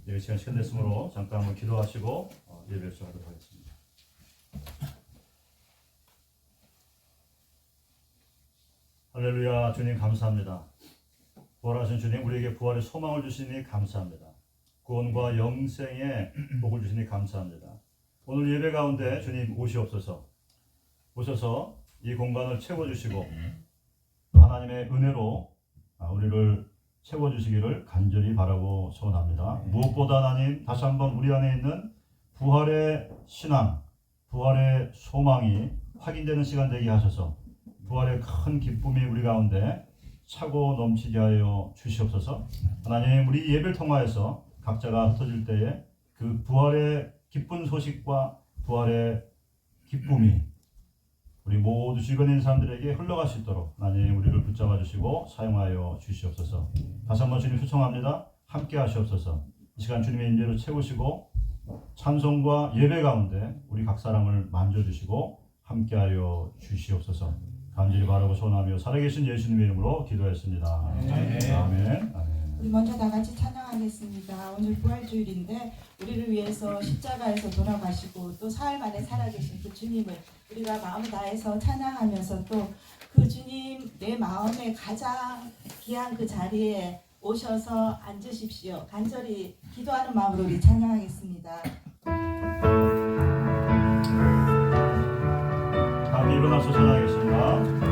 예배 시간 됐으므로 잠깐 한번 기도하시고 예배를 시작하도록 하겠습니다. 할렐루야. 주님 감사합니다. 부활하신 주님, 우리에게 부활의 소망을 주시니 감사합니다. 구원과 영생의 복을 주시니 감사합니다. 오늘 예배 가운데 주님 오셔서 이 공간을 채워주시고 하나님의 은혜로 우리를 채워주시기를 간절히 바라고 소원합니다. 무엇보다 하나님, 다시 한번 우리 안에 있는 부활의 신앙, 부활의 소망이 확인되는 시간 되게 하셔서 부활의 큰 기쁨이 우리 가운데 차고 넘치게 하여 주시옵소서. 하나님, 우리 예배를 통하여서 각자가 흩어질 때에 그 부활의 기쁜 소식과 부활의 기쁨이 우리 모두 주변에 있는 사람들에게 흘러갈 수 있도록 하나님 우리를 붙잡아 주시고 사용하여 주시옵소서. 다시 한번 주님 초청합니다. 함께 하시옵소서. 이 시간 주님의 인재로 채우시고 찬송과 예배 가운데 우리 각 사람을 만져주시고 함께하여 주시옵소서. 간절히 바라고 소원하며 살아계신 예수님의 이름으로 기도했습니다. 아멘. 아멘. 아멘. 우리 먼저 다 같이 찬양하겠습니다. 오늘 부활주일인데 우리를 위해서 십자가에서 돌아가시고 또 사흘 만에 살아계신 그 주님을 우리가 마음을 다해서 찬양하면서 또 그 주님 내 마음에 가장 귀한 그 자리에 오셔서 앉으십시오. 간절히 기도하는 마음으로 우리 찬양하겠습니다. 다 일어나서 찬양하겠습니다.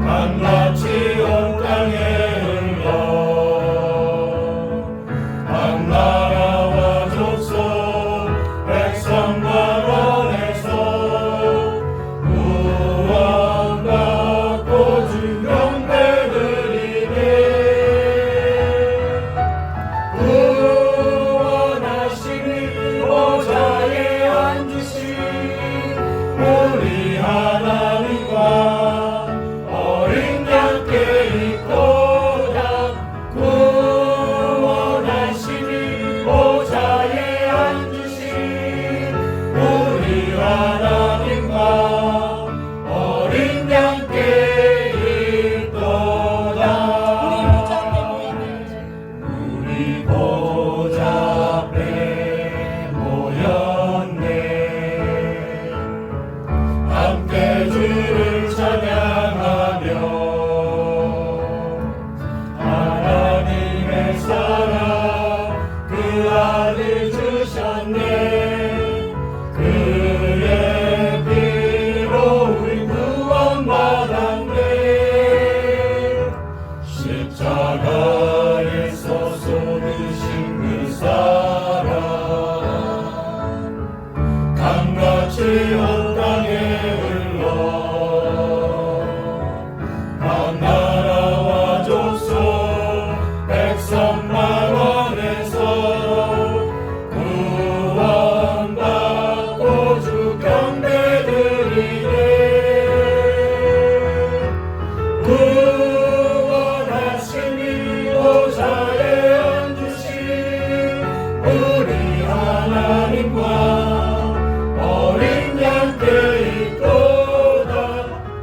한마치 온 땅에 흘러 각 나라와 족속 백성만 원해서 구원받고 주 경배드리네. 구원하심이 보좌에 앉으신 우리 하나님과 어린 양께 있도다.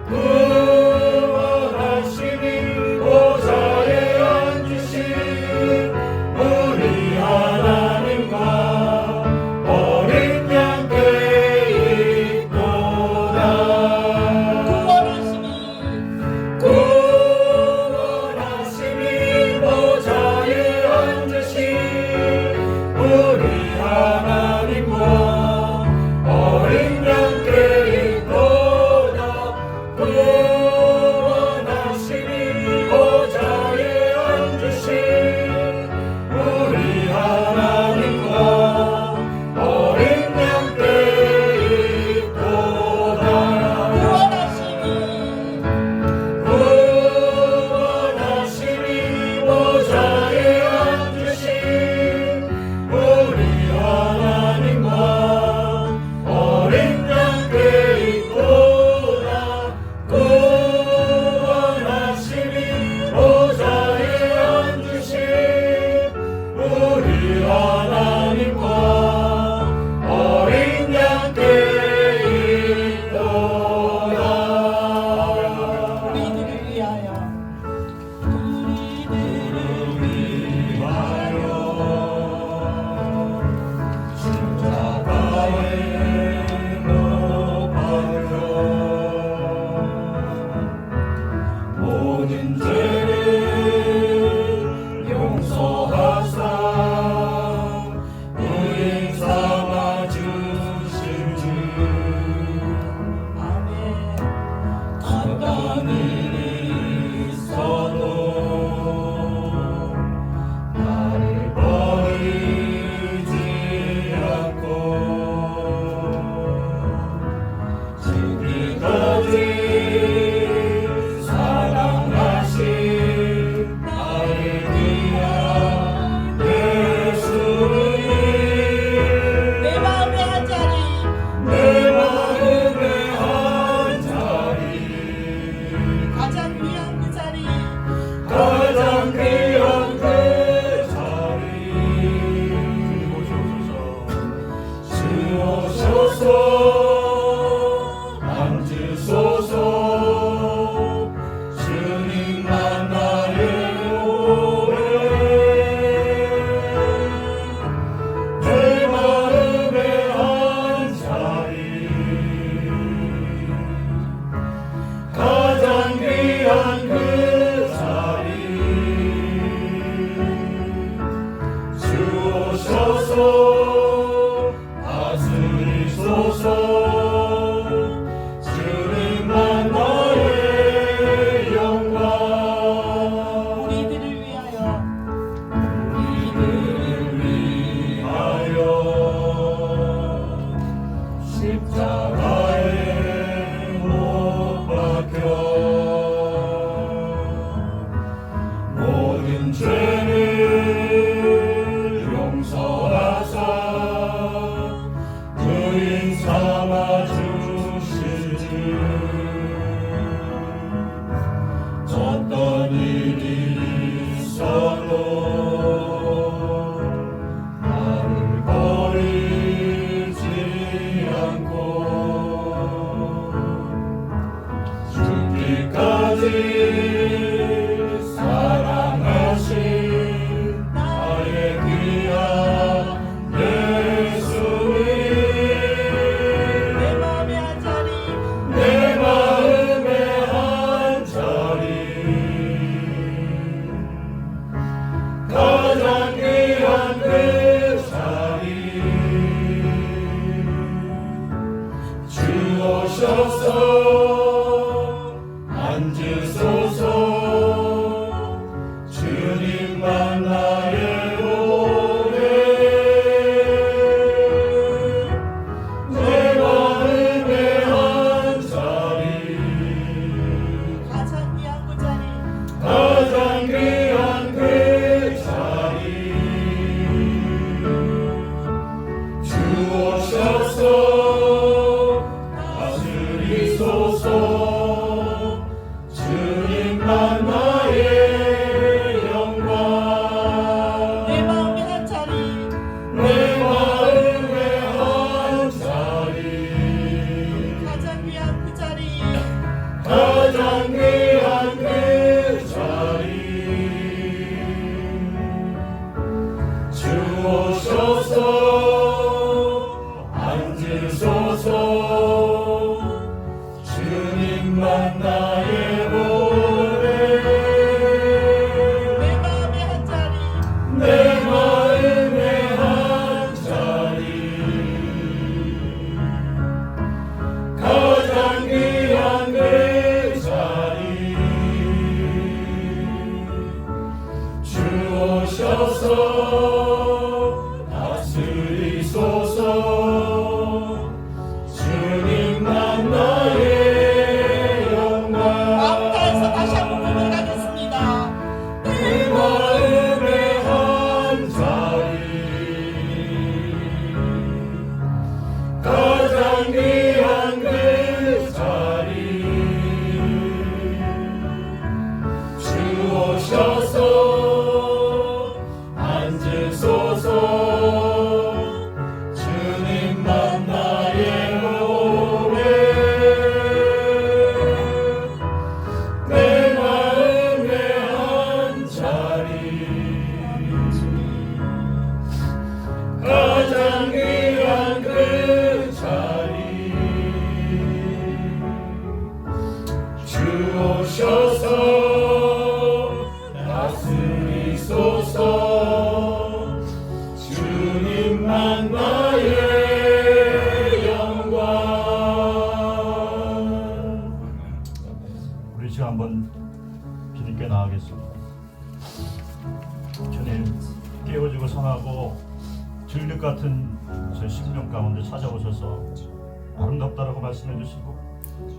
구원하심이 보좌에 앉으신 우리 하나님과 어린 양께 있도다. 구원하심이 보좌에 앉으신 우리 하나님과 어린 양께 있도다. 구원하심이 보좌에 앉으신 우리 하나님과 어린 양께 있도다. 구원하심이 보좌에 앉으신 우리 하나님과 어린 양께 있도다. 구원하심이 보좌에 앉으신 우리 하나님과 어린 양께 있도다. 우리들을 위하여 십자가에 못 박혀 모든 죄를 용서하사 의인 삼아 주신 주. 아멘. 어떤 일이 있어도 나를 버리지 않고 죽기까지 사랑하신 나의 귀한 예수님. 내 마음의 한 자리 내 마음의 한 자리 가장 귀한 그 자리 가장 귀한 그 자리 주옵소서. 앉으소서. 주님만 나의 오래 내 마음의 한 자리 가장 귀한 그 자리 주옵소서. 다스리소서. 주님만 나의 영광. 우리들을 위하여 우리들을 위하여 십자가에 못 박혀 모든 죄를 용서하사 의인 삼아 주신 주. 어떤 일이 있어도 나를 버리지 않고 죽기까지 사랑하신 나의 귀한 예수님. 내 마음의 한 자리 내 마음의 한 자리 가장 귀한 그 자리 주오셔서 앉으소서. 주님만 나의 오래 내 마음의 한 자리 가장 귀한 그 자리 주님만 나의 영광 내 마음의 한 자리 내 마음의 한 자리 가장 귀한 그 자리 가장 귀한 그 자리 주오셔서 앉으소서 주님만 나의 보배 내 마음의 한 자리 내 마음의 한 자리 가장 귀한 그 자리 주오셔서 다스리소서 주님만 나의 영광 마음 다해서 다시 한번 고백하겠습니다. 내 마음의 한 자리 가장 귀한 그 자리 주오셔서 앉으소서 주님만 나의 보배 내 마음의 한 자리 가장 귀한 그 자리 주오셔서 다스리소서 주님만 나의 영광 우리 지금 한번 주님께 나아가겠습니다. 주님, 깨어지고 성하고 진흙 같은 제 심령 가운데 찾아오셔서 아름답다라고 말씀해 주시고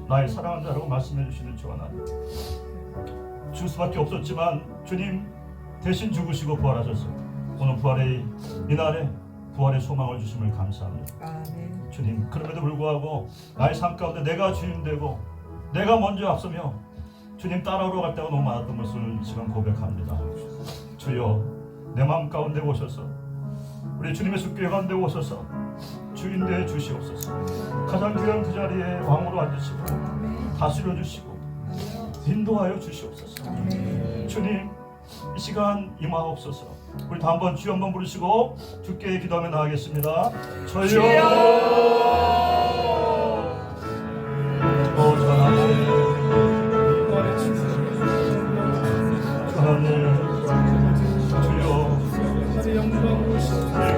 나의 사랑한다라고 말씀해 주시는 주 하나님, 줄 수밖에 없었지만 주님 대신 죽으시고 부활하셨어요. 오늘 부활의 이날에 부활의 소망을 주심을 감사합니다. 아멘. 주님, 그럼에도 불구하고 나의 삶 가운데 내가 주인 되고 내가 먼저 앞서며 주님 따라오러 갈 때가 너무 많았던 것을 지금 고백합니다. 주여, 내 마음 가운데 오셔서 우리 주님의 숫교회 가운데 오셔서 주인 되어 주시옵소서. 가장 귀한 그 자리에 왕으로 앉으시고 다스려 주시고 인도하여 주시옵소서. 주님, 이 시간 임하옵소서. 우리 다 한번 주여 한번 부르시고 주께 기도하며 나가겠습니다. 주여, 주여,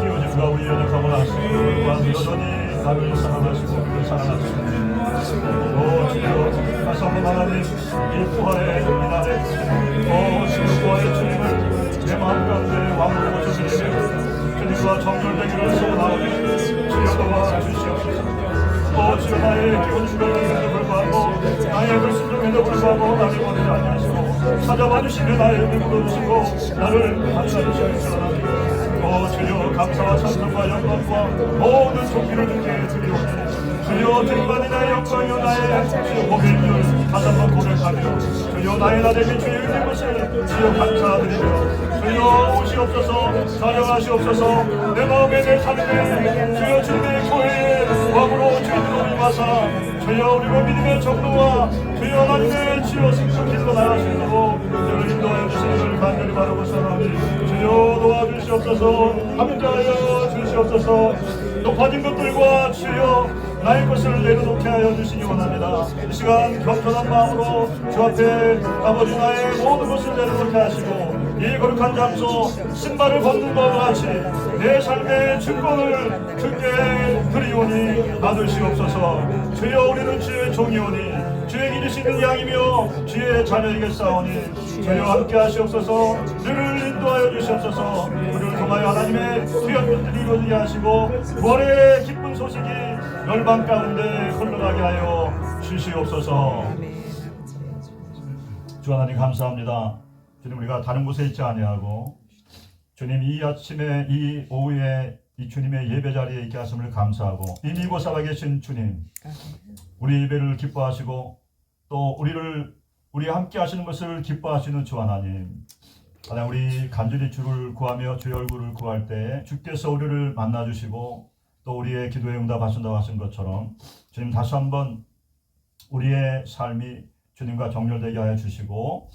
기호님과 우리 연약함을 아시고 여전히 나를 사랑하시고 우리를 사랑하시고 주여, 다시 한번 하나님 이 부활의 이날에 주여 부활의 주님을 내 마음 가운데 왕으로 모셔드리며 주님과 정결되기를 소원하오니 주여 도와 주시옵소서. 주여, 나의 기호님과에도 불구하고 나의 불순종에도 불구하고 나를 버리지 아니하시고 찾아봐 주시며 나의 이름을 불러주시고 나를 감싸주시옵소서. 주여, 감사와 찬송과 영광과 모든 존귀를 주께 드리오니 주여, 주님만이 나의 영광이요 나의 주여 고백을 다시 한번 고백하며 주여, 나의 나대비 주의 은혜 것을 주여 감사드리며 주여 오시옵소서. 사령하시옵소서. 내 마음에 내 삶에 주여 주님의 교회에 왕으로 주인으로 임하사 주여 우리로 믿음의 정도와 주여 하나님의 주여 승천 길로 나갈 수 있도록 저를 인도하여 주시기를 간절히 바라고 사랑하니 주여 도와주시옵소서. 함께하여 주시옵소서. 높아진 것들과 주여 나의 것을 내려놓게 하여 주시기 원합니다. 이 시간 겸손한 마음으로 주 앞에 아버지 나의 모든 것을 내려놓게 하시고 이 거룩한 장소 신발을 벗는 것과 같이 내 삶의 증거를 주께 드리오니 받으시옵소서. 주여, 우리는 주의 종이오니 주의 기르시는 양이며 주의 자녀에게 싸우니 주여 함께 하시옵소서. 우리를 인도하여 주시옵소서. 우리를 통하여 하나님의 귀한 것들이 이루어지게 하시고 부활의 기쁜 소식이 열방 가운데 흘러가게 하여 주시옵소서. 주 하나님 감사합니다. 주님, 우리가 다른 곳에 있지 아니하고 주님 이 아침에 이 오후에 이 주님의 예배 자리에 있게 하심을 감사하고 이미 이곳 살아 계신 주님, 우리 예배를 기뻐하시고 또 우리를 우리와 함께 하시는 것을 기뻐하시는 주 하나님, 하나님 우리 간절히 주를 구하며 주의 얼굴을 구할 때 주께서 우리를 만나주시고 또 우리의 기도에 응답하신다고 하신 것처럼 주님 다시 한번 우리의 삶이 주님과 정렬되게 하여 주시고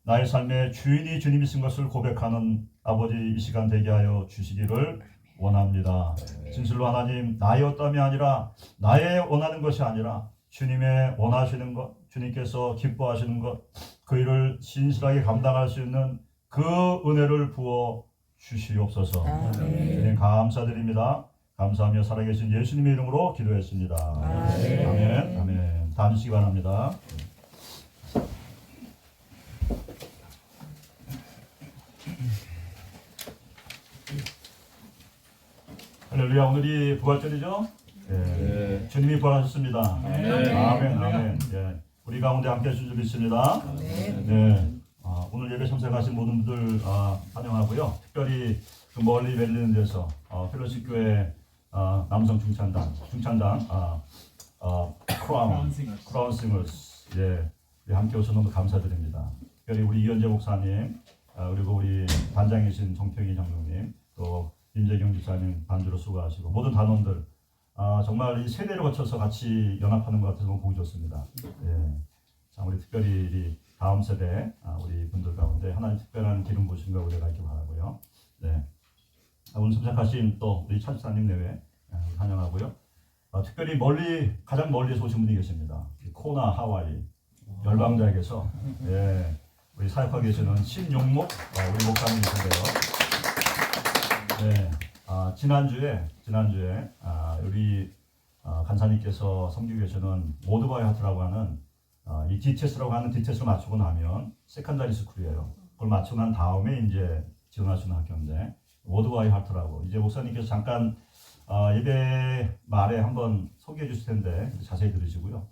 나의 삶의 주인이 주님이신 것을 고백하는 아버지 이 시간 되게 하여 주시기를 원합니다. 진실로 하나님, 나의 어떠함이 아니라 나의 원하는 것이 아니라 주님의 원하시는 것, 주님께서 기뻐하시는 것, 그 일을 진실하게 감당할 수 있는 그 은혜를 부어 주시옵소서. 주님 감사드립니다. 감사하며 살아계신 예수님의 이름으로 기도했습니다. 아멘. 아멘. 다 앉으시기 바랍니다. 할렐루야. 오늘이 부활절이죠? 예. 주님이 부활하셨습니다. 아멘. 아멘. 예. 우리 가운데 함께 해주실 줄 믿습니다. 네. 오늘 예배 참석하신 모든 분들 환영하고요. 특별히 그 멀리 멜리는 데서 펠로십 교회 남성 중찬단 크라운 싱어스 예, 우리 함께 오셔서 너무 감사드립니다. 특별히 우리 이현재 목사님 그리고 우리 반장이신 정평희 장로님 또 임재경 집사님 반주로 수고하시고 모든 단원들 정말 이 세대를 거쳐서 같이 연합하는 것 같아서 너무 보기 좋습니다. 예. 자, 우리 특별히 이 다음 세대 우리 분들 가운데 하나님 특별한 기름 부으심과 우리가 있기 바라고요. 네. 오늘 참석하신 또 우리 차지사님 내외 환영하고요. 특별히 가장 멀리서 오신 분이 계십니다. 코나 하와이 열방자에게서 예, 우리 사역하고 계시는 신용목 우리 목사님이신데요. 네, 지난주에 우리 간사님께서 섬기고 계시는 모드바이 하트라고 하는 이 DTS라고 하는 DTS를 마치고 나면 세컨다리 스쿨이에요. 그걸 마치고 난 다음에 이제 지원할 수 있는 학교인데 모드바이 하트라고 이제 목사님께서 잠깐 예배 말에 한번 소개해 주실 텐데 자세히 들으시고요.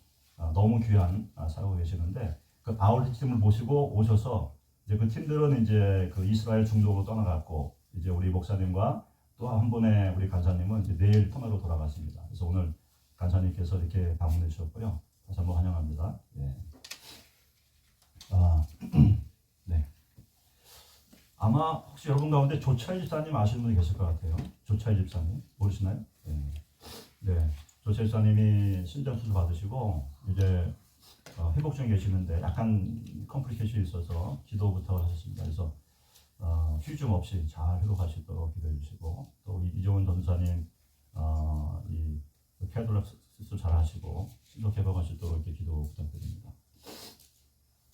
너무 귀한 사역을 계시는데 그 바울 팀을 모시고 오셔서 이제 그 팀들은 이제 그 이스라엘 중동으로 떠나갔고 이제 우리 목사님과 또 한 분의 우리 간사님은 이제 내일 터널로 돌아갔습니다. 그래서 오늘 간사님께서 이렇게 방문해 주셨고요. 다시 한번 환영합니다. 예. 네. 아마 혹시 여러분 가운데 조차이 집사님 아시는 분이 계실 것 같아요. 조차이 집사님 모르시나요? 네. 네. 조차이 집사님이 신장 수술 받으시고 이제 회복 중에 계시는데 약간 컴플리케이션이 있어서 기도부터 하셨습니다. 그래서 휴지 좀 없이 잘 회복하시도록 기도해 주시고 또 이종훈 전사님 이 캐돌락 수술 잘 하시고 신속 개방하시도록 이렇게 기도 부탁드립니다.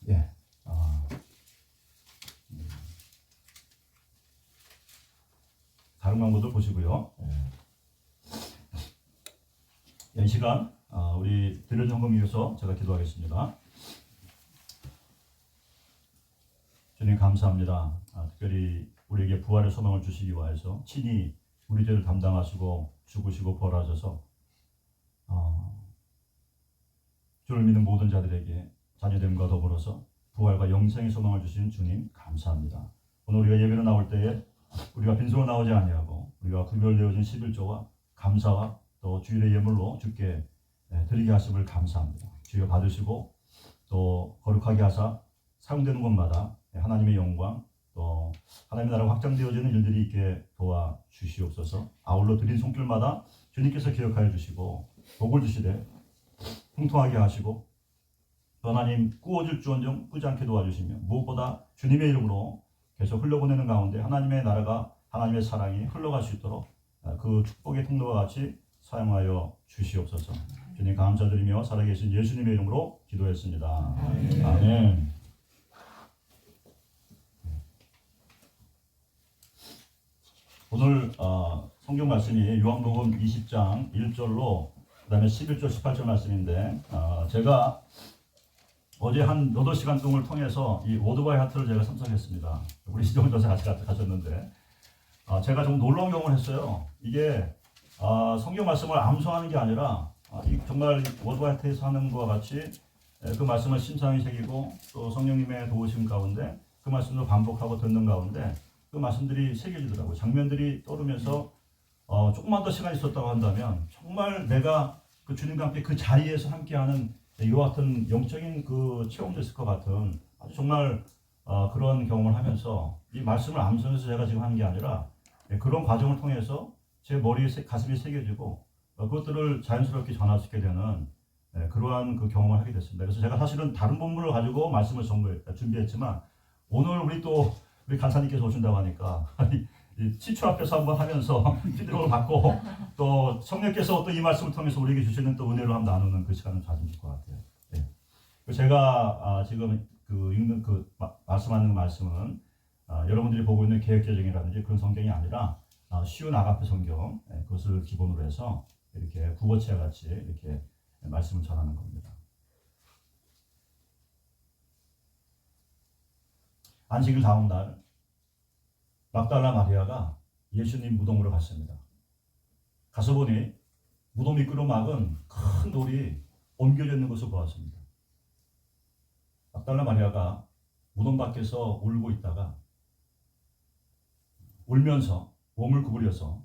예. 다른 광고도 보시고요. 이 시간 우리 들려진 헌금 위해서 제가 기도하겠습니다. 주님 감사합니다. 특별히 우리에게 부활의 소망을 주시기 위해서 친히 우리 죄를 담당하시고 죽으시고 벌하셔서 주를 믿는 모든 자들에게 자녀됨과 더불어서 부활과 영생의 소망을 주신 주님 감사합니다. 오늘 우리가 예배로 나올 때에 우리가 빈손으로 나오지 아니하고 우리가 구별되어진 11조와 감사와 또 주일의 예물로 주께 드리게 하심을 감사합니다. 주여 받으시고 또 거룩하게 하사 사용되는 곳마다 하나님의 영광 또 하나님의 나라가 확장되어지는 일들이 있게 도와주시옵소서. 아울러 드린 손길마다 주님께서 기억하여 주시고 복을 주시되 풍성하게 하시고 또 하나님 꾸어질지언정 꾸지 않게 도와주시며 무엇보다 주님의 이름으로 계속 흘러보내는 가운데 하나님의 나라가 하나님의 사랑이 흘러갈 수 있도록 그 축복의 통로와 같이 사용하여 주시옵소서. 주님 감사드리며 살아계신 예수님의 이름으로 기도했습니다. 아멘. 오늘 성경 말씀이 요한복음 20장 1절로 그 다음에 11절 18절 말씀인데 제가 어제 한 8시간 동을 통해서 이 오토바이 하트를 제가 참석했습니다. 우리 시정훈 전사 같이 가셨는데 제가 좀 놀라운 경험을 했어요. 이게 성경 말씀을 암송하는 게 아니라 정말 오토바이 하트에서 하는 것과 같이 그 말씀을 심상히 새기고 또 성령님의 도우심 가운데 그 말씀도 반복하고 듣는 가운데 그 말씀들이 새겨지더라고요. 장면들이 떠오르면서 조금만 더 시간이 있었다고 한다면 정말 내가 그 주님과 함께 그 자리에서 함께하는 이와 같은 영적인 그 체험도 있을 것 같은 아주 정말 그런 경험을 하면서 이 말씀을 암송해서 제가 지금 하는 게 아니라 그런 과정을 통해서 제 머리에 가슴에 새겨지고 그것들을 자연스럽게 전할 수 있게 되는 그러한 그 경험을 하게 됐습니다. 그래서 제가 사실은 다른 본문을 가지고 말씀을 준비했지만 오늘 우리 간사님께서 오신다고 하니까 이 치추 앞에서 한번 하면서 피드백을 받고 또 성령께서 또 이 말씀을 통해서 우리에게 주시는 또 은혜로 한번 나누는 그 시간을 가지면 좋을 것 같아요. 제가 지금 읽는 말씀하는 말씀은 여러분들이 보고 있는 개역개정이라든지 그런 성경이 아니라 쉬운 아가페 성경 그것을 기본으로 해서 이렇게 국어체와 같이 이렇게 말씀을 전하는 겁니다. 안식일 다음 날 막달라 마리아가 예수님 무덤으로 갔습니다. 가서 보니 무덤 미끄러 막은 큰 돌이 옮겨져 있는 것을 보았습니다. 막달라 마리아가 무덤 밖에서 울고 있다가 울면서 몸을 구부려서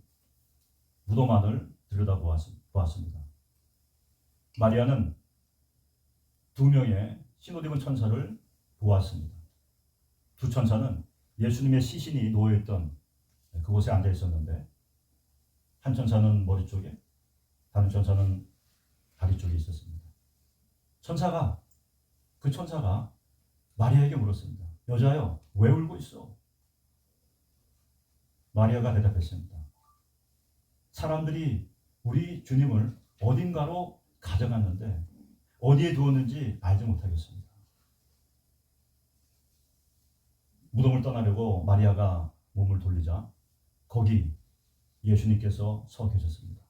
무덤 안을 들여다보았습니다. 마리아는 2명의 신옷 입은 천사를 보았습니다. 2 천사는 예수님의 시신이 놓여있던 그곳에 앉아 있었는데 한 천사는 머리 쪽에 다른 천사는 다리 쪽에 있었습니다. 그 천사가 마리아에게 물었습니다. 여자여, 왜 울고 있어? 마리아가 대답했습니다. 사람들이 우리 주님을 어딘가로 가져갔는데 어디에 두었는지 알지 못하겠습니다. 무덤을 떠나려고 마리아가 몸을 돌리자 거기 예수님께서 서 계셨습니다.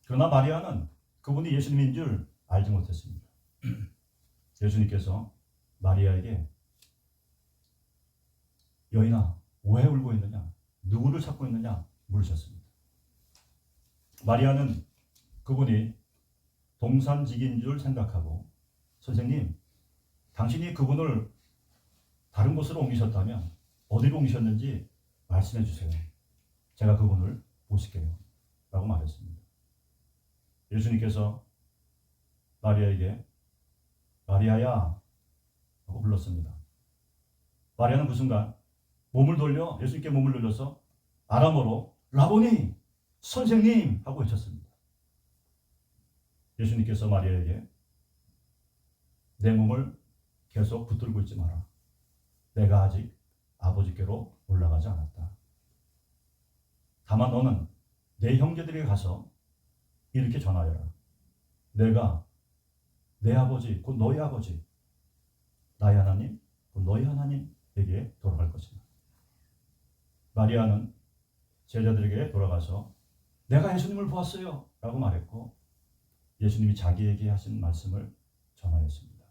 그러나 마리아는 그분이 예수님인 줄 알지 못했습니다. 예수님께서 마리아에게 여인아, 왜 울고 있느냐? 누구를 찾고 있느냐? 물으셨습니다. 마리아는 그분이 동산직인 줄 생각하고 선생님, 당신이 그분을 다른 곳으로 옮기셨다면 어디로 옮기셨는지 말씀해 주세요. 제가 그분을 모실게요. 라고 말했습니다. 예수님께서 마리아에게 마리아야 하고 불렀습니다. 마리아는 그 순간 예수님께 몸을 돌려서 아람어로 라보니 선생님 하고 외쳤습니다. 예수님께서 마리아에게 내 몸을 계속 붙들고 있지 마라. 내가 아직 아버지께로 올라가지 않았다. 다만 너는 내 형제들에게 가서 이렇게 전하여라. 내가 내 아버지 곧 너희 아버지 나의 하나님 곧 너희 하나님에게 돌아갈 것이다. 마리아는 제자들에게 돌아가서 내가 예수님을 보았어요 라고 말했고 예수님이 자기에게 하신 말씀을 전하였습니다.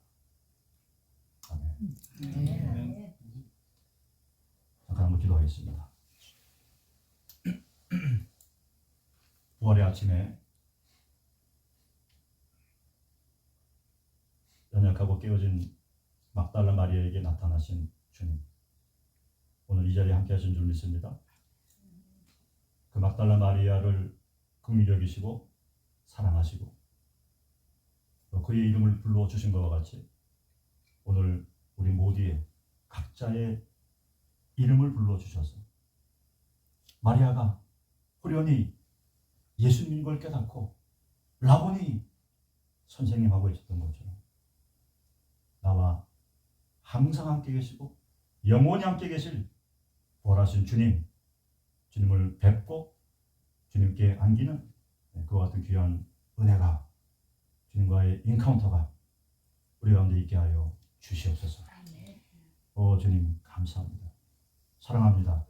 아멘. 네. 잠깐 한번 기도하겠습니다. 부활의 아침에 연약하고 깨어진 막달라 마리아에게 나타나신 주님, 오늘 이 자리에 함께 하신 줄 믿습니다. 그 막달라 마리아를 긍휼히 여기시고 사랑하시고 또 그의 이름을 불러주신 것과 같이 오늘 우리 모두의 각자의 이름을 불러주셔서 마리아가 호련히 예수님인 걸 깨닫고 라보니 선생님하고 계셨던 것처럼 나와 항상 함께 계시고 영원히 함께 계실 부활하신 주님을 뵙고 주님께 안기는 그와 같은 귀한 은혜가 주님과의 인카운터가 우리 가운데 있게 하여 주시옵소서. 주님 감사합니다. 사랑합니다.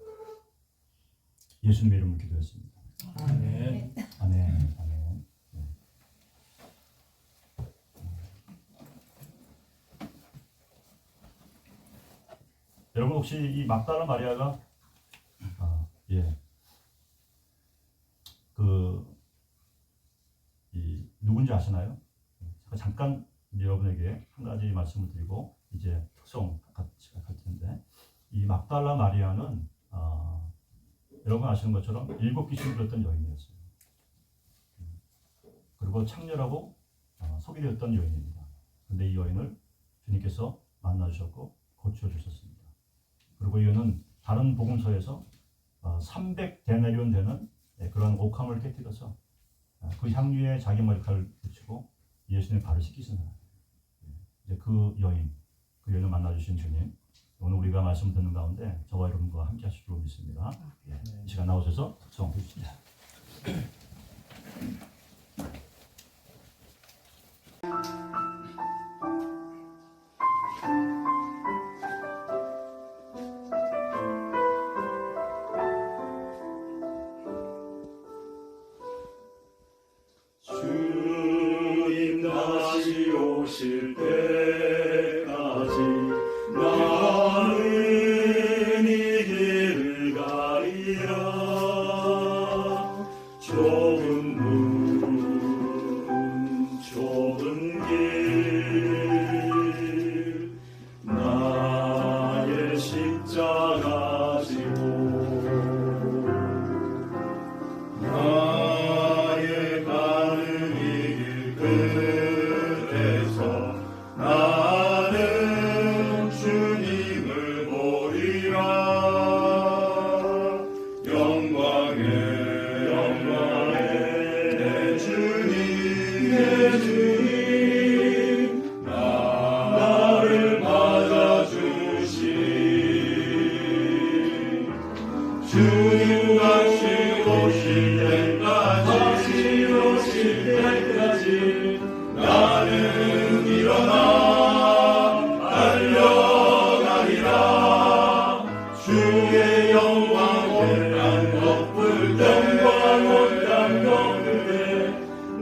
예수님의 이름으로 기도했습니다. 아멘. 아멘. 아멘. 네. 여러분 혹시 이 막달라 마리아가 누군지 아시나요? 제가 잠깐 여러분에게 한 가지 말씀을 드리고 이제 특성 같이 갈 텐데 이 막달라 마리아는 여러분 아시는 것처럼 7 귀신을 들었던 여인이었어요. 그리고 창렬하고 소개되었던 여인입니다. 그런데 이 여인을 주님께서 만나주셨고 고쳐주셨습니다. 그리고 이 여인은 다른 복음서에서 300데나리온 되는 그런 옥함을 깨뜨려서 그 향유에 자기 머리카락을 붙이고 예수님 발을 씻기신 사람. 이제 그 여인을 만나주신 주님, 오늘 우리가 말씀 듣는 가운데 저와 여러분과 함께 하실 줄 믿습니다. 이 시간 나오셔서 특성 주시죠. 주님 다시 오실 때까지 나는 이 길을 가리라. 좁은 문 좁은 길 나의 십자가 지고 나의 가는 이 길 끝에서 나는 주님을 보리라. 영광에 내 주님 나를 맞아주시. 주님 다시 오실 때까지 나는 일어나 달려가리라. 주의 영광 온 땅 덮을 때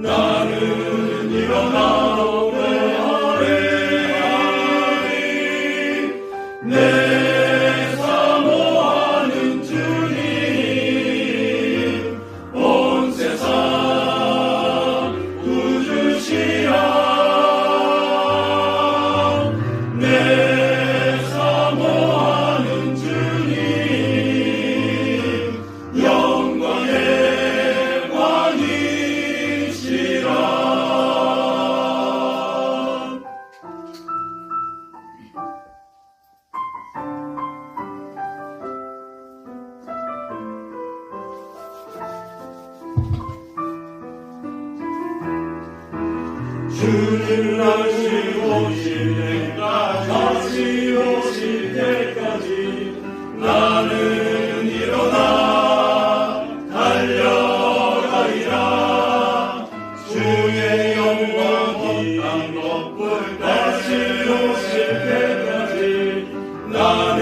나는 일어나 노래하리. 내 사모하는 주님 온 세상 구주시라. 내 사모하는 주님 영광의 왕이시라. 주님 다시 오실 때까지 나는 일어나 달려가리라. 주의 영광 이 땅 덮을 다시 오실 때까지 나는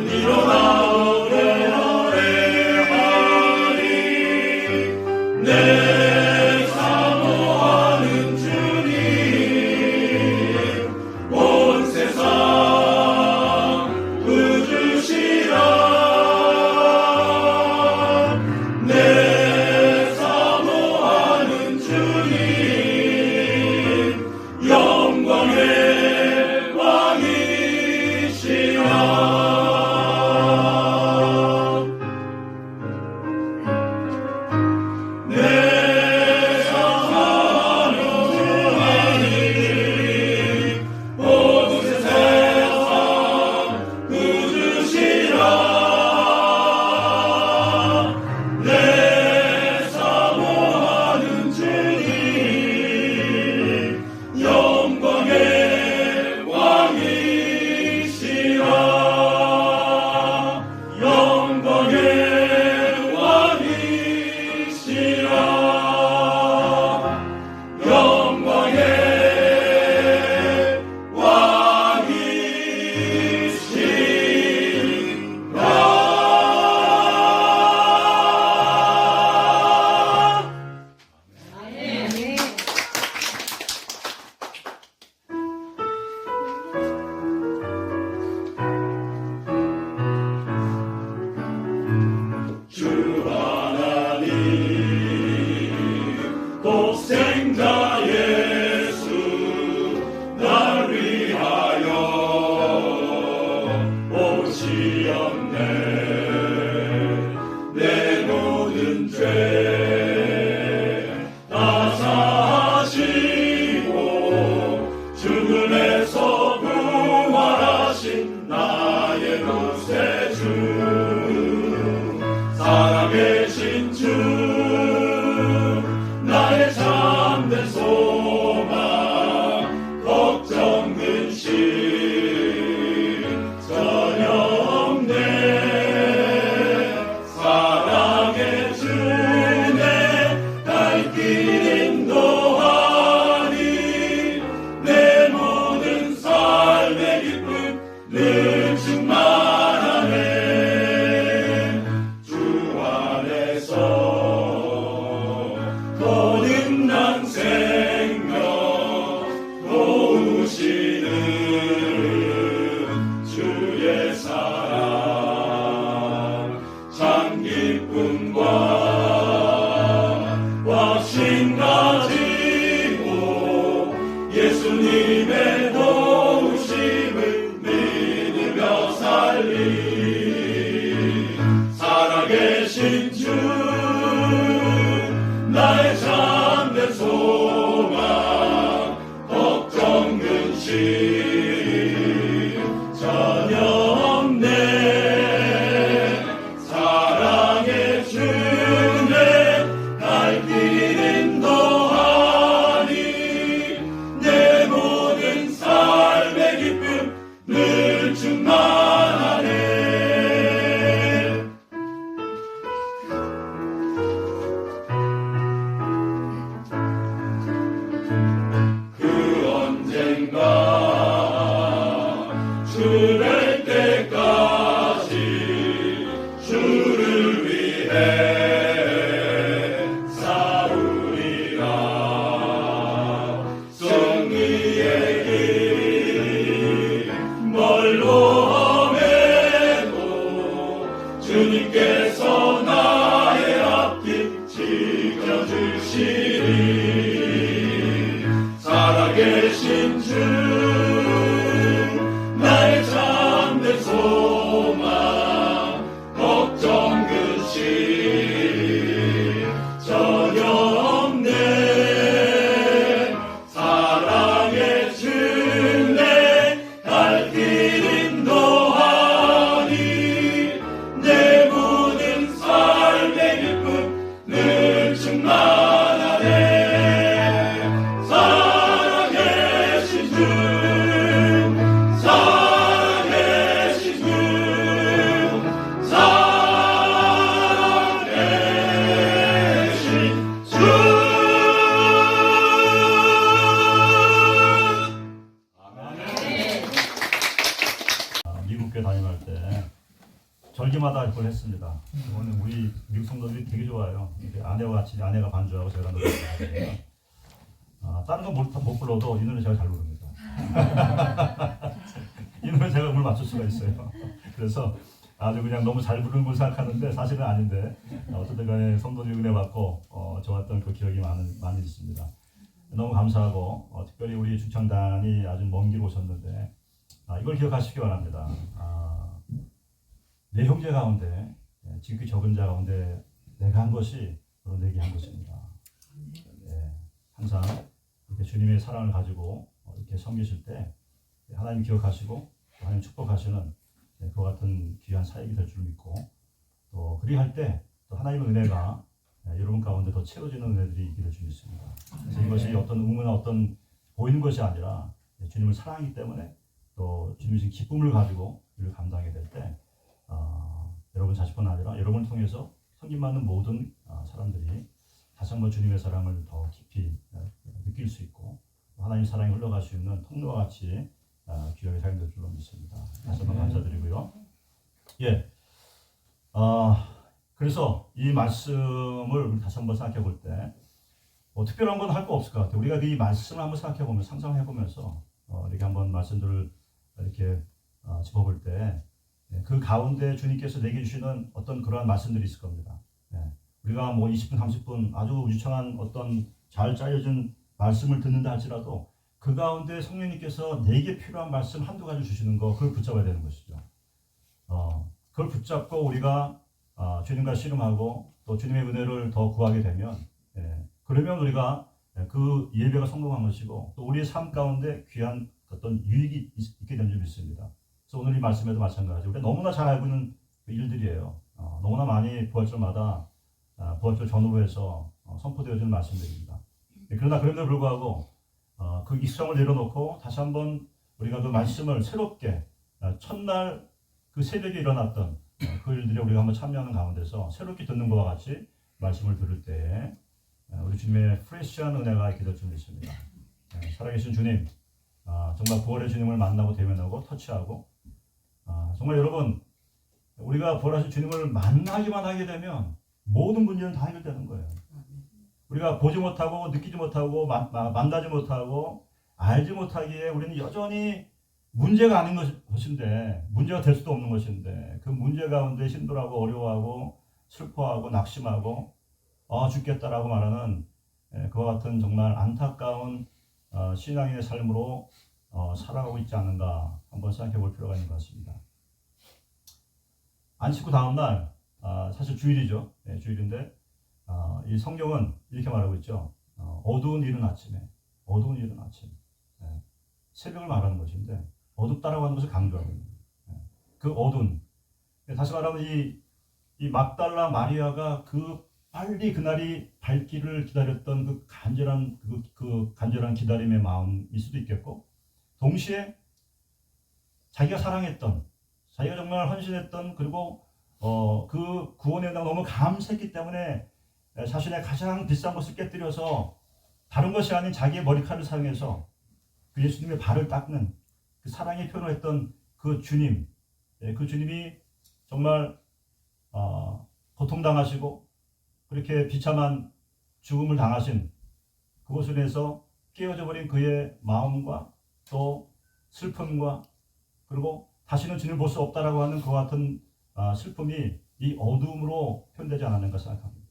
일어나 노래하리. 내 사모하는 주님 온 세상 구주시라. 내 사모하는 주님 영광의 왕이시라. 내 사랑하는 주님 온 세상 구주시라. 내 사모하는 주님 영광의 왕이시라. 영광의 왕이시라. 영광의 주 하나님 독생자 예수 날 위하여 오시었네. 내 모든 죄 다 사하시고 죽은 할 때 절기마다 그걸 했습니다. 이거는 우리 미국 성도들이 되게 좋아요. 이렇게 아내와 같이 아내가 반주하고 제가 노래를 하거든요. 다른 건 못 불러도 이 노래 제가 잘 부릅니다. 이 노래 제가 뭘 맞출 수가 있어요. 그래서 아주 그냥 너무 잘 부르는 걸 생각하는데 사실은 아닌데 어쨌든 간에 성도님 은혜 받고 좋았던 그 기억이 많이 있습니다. 너무 감사하고 특별히 우리 중창단이 아주 먼 길 오셨는데 이걸 기억하시기 바랍니다. 내 형제 가운데 지극히 적은 자 가운데 내가 한 것이 바로 내게 한 것입니다. 항상 이렇게 주님의 사랑을 가지고 이렇게 섬기실 때 하나님 기억하시고 하나님 축복하시는 그와 같은 귀한 사역이 될 줄 믿고 또 그리할 때 또 하나님의 은혜가 여러분 가운데 더 채워지는 은혜들이 있게 될 줄 믿습니다. 그래서 이것이 어떤 의무나 어떤 보이는 것이 아니라 주님을 사랑하기 때문에 또 주님의 기쁨을 가지고 이를 감당하게 될 때 여러분 자식뿐 아니라 여러분을 통해서 섬김받는 모든 사람들이 다시 한번 주님의 사랑을 더 깊이 느낄 수 있고 하나님 사랑이 흘러갈 수 있는 통로와 같이 귀하게 사용될 줄로 믿습니다. 다시 한번 감사드리고요. 그래서 이 말씀을 우리 다시 한번 생각해 볼 때 특별한 건 할 거 없을 것 같아요. 우리가 이 말씀을 한번 생각해 보면서 상상해 보면서 이렇게 한번 말씀들을 이렇게 짚어볼 때 그 가운데 주님께서 내게 주시는 어떤 그러한 말씀들이 있을 겁니다. 우리가 뭐 20분, 30분 아주 유창한 어떤 잘 짜여진 말씀을 듣는다 할지라도 그 가운데 성령님께서 내게 필요한 말씀 한두 가지 주시는 거 그걸 붙잡아야 되는 것이죠. 그걸 붙잡고 우리가 주님과 씨름하고 또 주님의 은혜를 더 구하게 되면 그러면 우리가 그 예배가 성공한 것이고 또 우리의 삶 가운데 귀한 어떤 유익이 있게 된 줄 믿습니다. 그래서 오늘 이 말씀에도 마찬가지 우리가 너무나 잘 알고 있는 일들이에요. 너무나 많이 부활절마다 부활절 전후로 해서 선포되어지는 말씀들입니다. 그러나 그럼에도 불구하고 그 익성을 내려놓고 다시 한번 우리가 그 말씀을 새롭게 첫날 그 새벽에 일어났던 그 일들에 우리가 한번 참여하는 가운데서 새롭게 듣는 것과 같이 말씀을 들을 때 우리 주님의 프레시한 은혜가 있게 될 줄 믿습니다. 살아계신 주님, 정말 부활의 주님을 만나고 대면하고 터치하고 정말 여러분 우리가 부활하신 주님을 만나기만 하게 되면 모든 문제는 다 해결되는 거예요. 우리가 보지 못하고 느끼지 못하고 만나지 못하고 알지 못하기에 우리는 여전히 문제가 아닌 것인데 문제가 될 수도 없는 것인데 그 문제 가운데 힘들어하고 어려워하고 슬퍼하고 낙심하고 죽겠다라고 말하는 그와 같은 정말 안타까운 신앙인의 삶으로 살아가고 있지 않는가 한번 생각해 볼 필요가 있는 것 같습니다. 안식 후 다음 날 사실 주일이죠. 주일인데 이 성경은 이렇게 말하고 있죠. 어두운 이른 아침에 새벽을 말하는 것인데 어둡다라고 하는 것을 강조하고 있는 거예요. 그 어두운 다시 말하면 이 막달라 마리아가 그 빨리 그날이 밝기를 기다렸던 그 간절한 기다림의 마음일 수도 있겠고 동시에 자기가 사랑했던 자기가 정말 헌신했던 그리고 그 구원에 너무 감사했기 때문에 자신의 가장 비싼 것을 깨뜨려서 다른 것이 아닌 자기의 머리칼을 사용해서 그 예수님의 발을 닦는 그 사랑의 표현을 했던 그 주님, 그 주님이 정말 고통당하시고 그렇게 비참한 죽음을 당하신 그곳을 해서 깨어져 버린 그의 마음과 또 슬픔과 그리고 다시는 주님을 볼 수 없다라고 하는 그와 같은 슬픔이 이 어둠으로 표현되지 않았는가 생각합니다.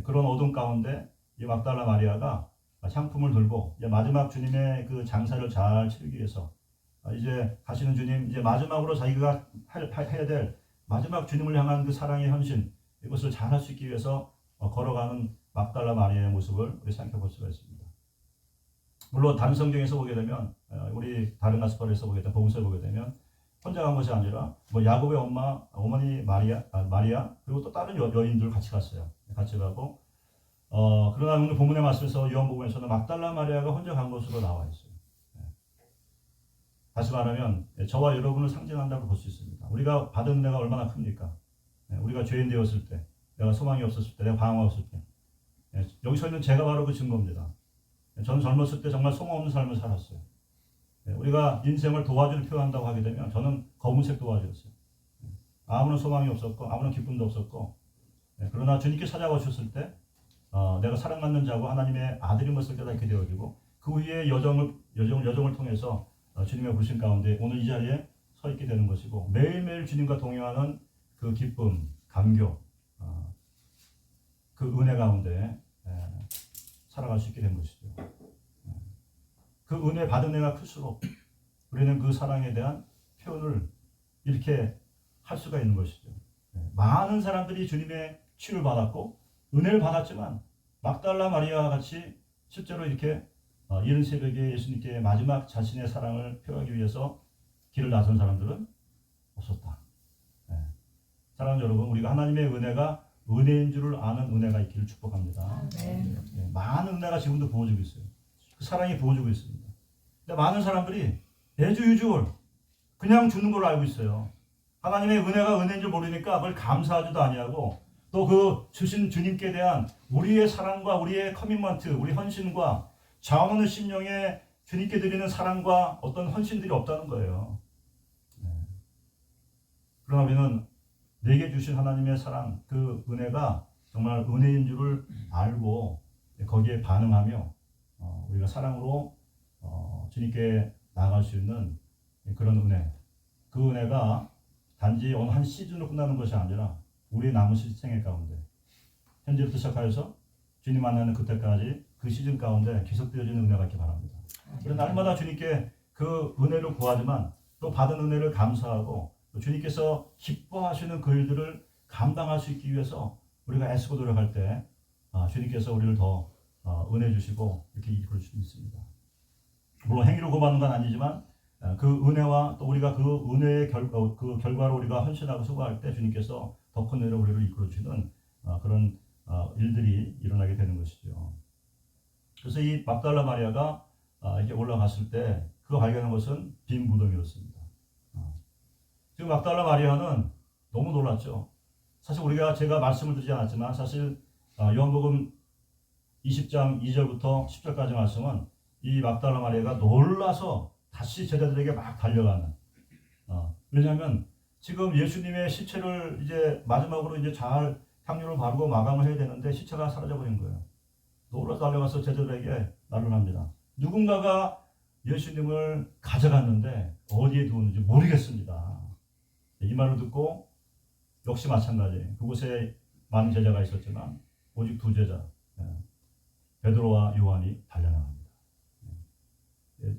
그런 어둠 가운데 이 막달라 마리아가 향품을 들고 이제 마지막 주님의 그 장사를 잘 치르기 위해서 이제 가시는 주님 이제 마지막으로 자기가 해야 될 마지막 주님을 향한 그 사랑의 헌신 이것을 잘 할 수 있기 위해서 걸어가는 막달라 마리아의 모습을 우리 생각해 볼 수가 있습니다. 물론 다른 성경에서 보게 되면 우리 다른 가스퍼에서 보게 되면 복음서에 보게 되면 혼자 간 것이 아니라 뭐 야곱의 어머니 마리아 그리고 또 다른 여인들 같이 갔어요. 같이 가고 그러나 오늘 본문의 말씀에서 요한복음에서는 막달라 마리아가 혼자 간 것으로 나와 있어요. 다시 말하면 저와 여러분을 상징한다고 볼 수 있습니다. 우리가 받은 은혜가 얼마나 큽니까? 우리가 죄인 되었을 때, 내가 소망이 없었을 때, 내가 방황했을 때 여기 서 있는 제가 바로 그 증거입니다. 저는 젊었을 때 정말 소망 없는 삶을 살았어요. 우리가 인생을 도화지를 표현한다고 하게 되면 저는 검은색 도화지였어요. 아무런 소망이 없었고 아무런 기쁨도 없었고, 그러나 주님께 찾아오셨을 때 내가 사랑받는 자고 하나님의 아들임을 깨닫게 되어지고, 그 후에 여정을 통해서 주님의 부르심 가운데 오늘 이 자리에 서 있게 되는 것이고, 매일매일 주님과 동행하는 그 기쁨, 감격, 그 은혜 가운데 살아갈 수 있게 된 것이죠. 그 은혜 받은 애가 클수록 우리는 그 사랑에 대한 표현을 이렇게 할 수가 있는 것이죠. 많은 사람들이 주님의 치유를 받았고 은혜를 받았지만 막달라 마리아와 같이 실제로 이렇게 이른 새벽에 예수님께 마지막 자신의 사랑을 표하기 위해서 길을 나선 사람들은 없었다. 사랑하는 여러분, 우리가 하나님의 은혜가 은혜인 줄을 아는 은혜가 있기를 축복합니다. 많은 은혜가 지금도 부어지고 있어요. 그 사랑이 부어지고 있습니다. 근데 많은 사람들이 as usual 그냥 주는 걸로 알고 있어요. 하나님의 은혜가 은혜인 줄 모르니까 그걸 감사하지도 아니하고, 또 그 주신 주님께 대한 우리의 사랑과 우리의 커미먼트, 우리 헌신과 자원하는 심령에 주님께 드리는 사랑과 어떤 헌신들이 없다는 거예요. 그러나 우리는 내게 주신 하나님의 사랑, 그 은혜가 정말 은혜인 줄을 알고 거기에 반응하며 우리가 사랑으로 주님께 나아갈 수 있는 그런 은혜, 그 은혜가 단지 어느 한 시즌으로 끝나는 것이 아니라 우리의 남은 생애 가운데 현재부터 시작하여서 주님 만나는 그때까지 그 시즌 가운데 계속되어지는 은혜가 있기 바랍니다. 그래서 날마다 주님께 그 은혜를 구하지만 또 받은 은혜를 감사하고 또 주님께서 기뻐하시는 그 일들을 감당할 수 있기 위해서 우리가 애쓰고 노력할 때 주님께서 우리를 더 은혜 주시고 이렇게 이끌 수 있습니다. 물론 행위로 구하는 건 아니지만 그 은혜와 또 우리가 그 은혜의 그 결과로 우리가 헌신하고 수고할 때 주님께서 더 큰 은혜로 우리를 이끌어 주는 그런 일들이 일어나게 되는 것이죠. 그래서 이 막달라 마리아가 이제 올라갔을 때 그가 발견한 것은 빈 무덤이었습니다. 지금 막달라 마리아는 너무 놀랐죠. 사실 제가 말씀을 드리지 않았지만 사실 요한복음 20장 2절부터 10절까지 말씀은 이 막달라 마리아가 놀라서 다시 제자들에게 막 달려가는. 왜냐하면 지금 예수님의 시체를 이제 마지막으로 이제 잘 향유를 바르고 마감을 해야 되는데 시체가 사라져버린 거예요. 놀라서 달려가서 제자들에게 말을 합니다. 누군가가 예수님을 가져갔는데 어디에 두었는지 모르겠습니다. 이 말을 듣고 역시 마찬가지. 그곳에 많은 제자가 있었지만 오직 두 제자, 베드로와 요한이 달려나갑니다.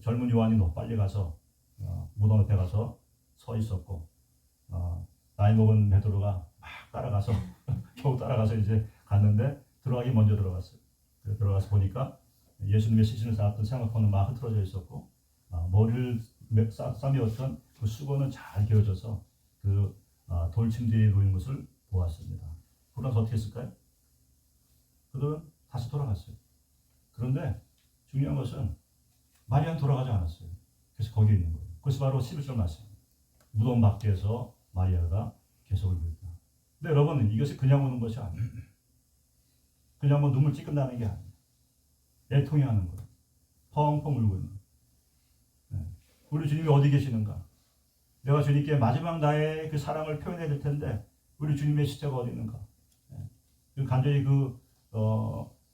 젊은 요한이 너 빨리 가서 무덤 앞에 가서 서 있었고, 나이 먹은 베드로가 막 따라가서 겨우 따라가서 이제 갔는데 들어가기 먼저 들어갔어요. 들어가서 보니까 예수님의 시신을 쌓았던 생각하는 막 흐트러져 있었고, 머리를 싸매었던 그 수건은 잘 개어져서 그 돌침대에 놓인 것을 보았습니다. 그러면서 어떻게 했을까요? 그들은 다시 돌아갔어요. 그런데 중요한 것은 마리아는 돌아가지 않았어요. 그래서 거기에 있는 거예요. 그것이 바로 11절 말씀입니다. 무덤 밖에서 마리아가 계속 울고 있다. 근데 여러분, 이것이 그냥 오는 것이 아니에요. 그냥 뭐 눈물 찌끈다는 게 아니에요. 애통해 하는 거예요. 펑펑 울고 있는 거예요. 우리 주님이 어디 계시는가? 내가 주님께 마지막 나의 그 사랑을 표현해야 될 텐데 우리 주님의 시체가 어디 있는가? 간절히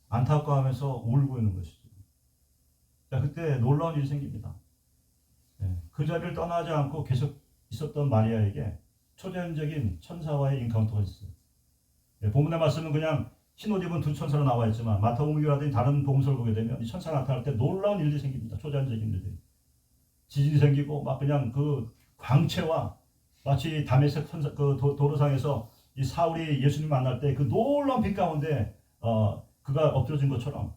안타까워하면서 울고 있는 것이죠. 자, 그때 놀라운 일이 생깁니다. 그 자리를 떠나지 않고 계속 있었던 마리아에게 초자연적인 천사와의 인카운터가 있어요. 본문의 말씀은 그냥 흰옷 입은 두 천사로 나와 있지만 마태복음이라든지 다른 복음서를 보게 되면 이 천사가 나타날 때 놀라운 일들이 생깁니다. 초자연적인 일들이. 지진이 생기고 막 그냥 그 광채와 마치 다메섹 그 도로상에서 이 사울이 예수님 만날 때 그 놀라운 빛 가운데 그가 엎드려진 것처럼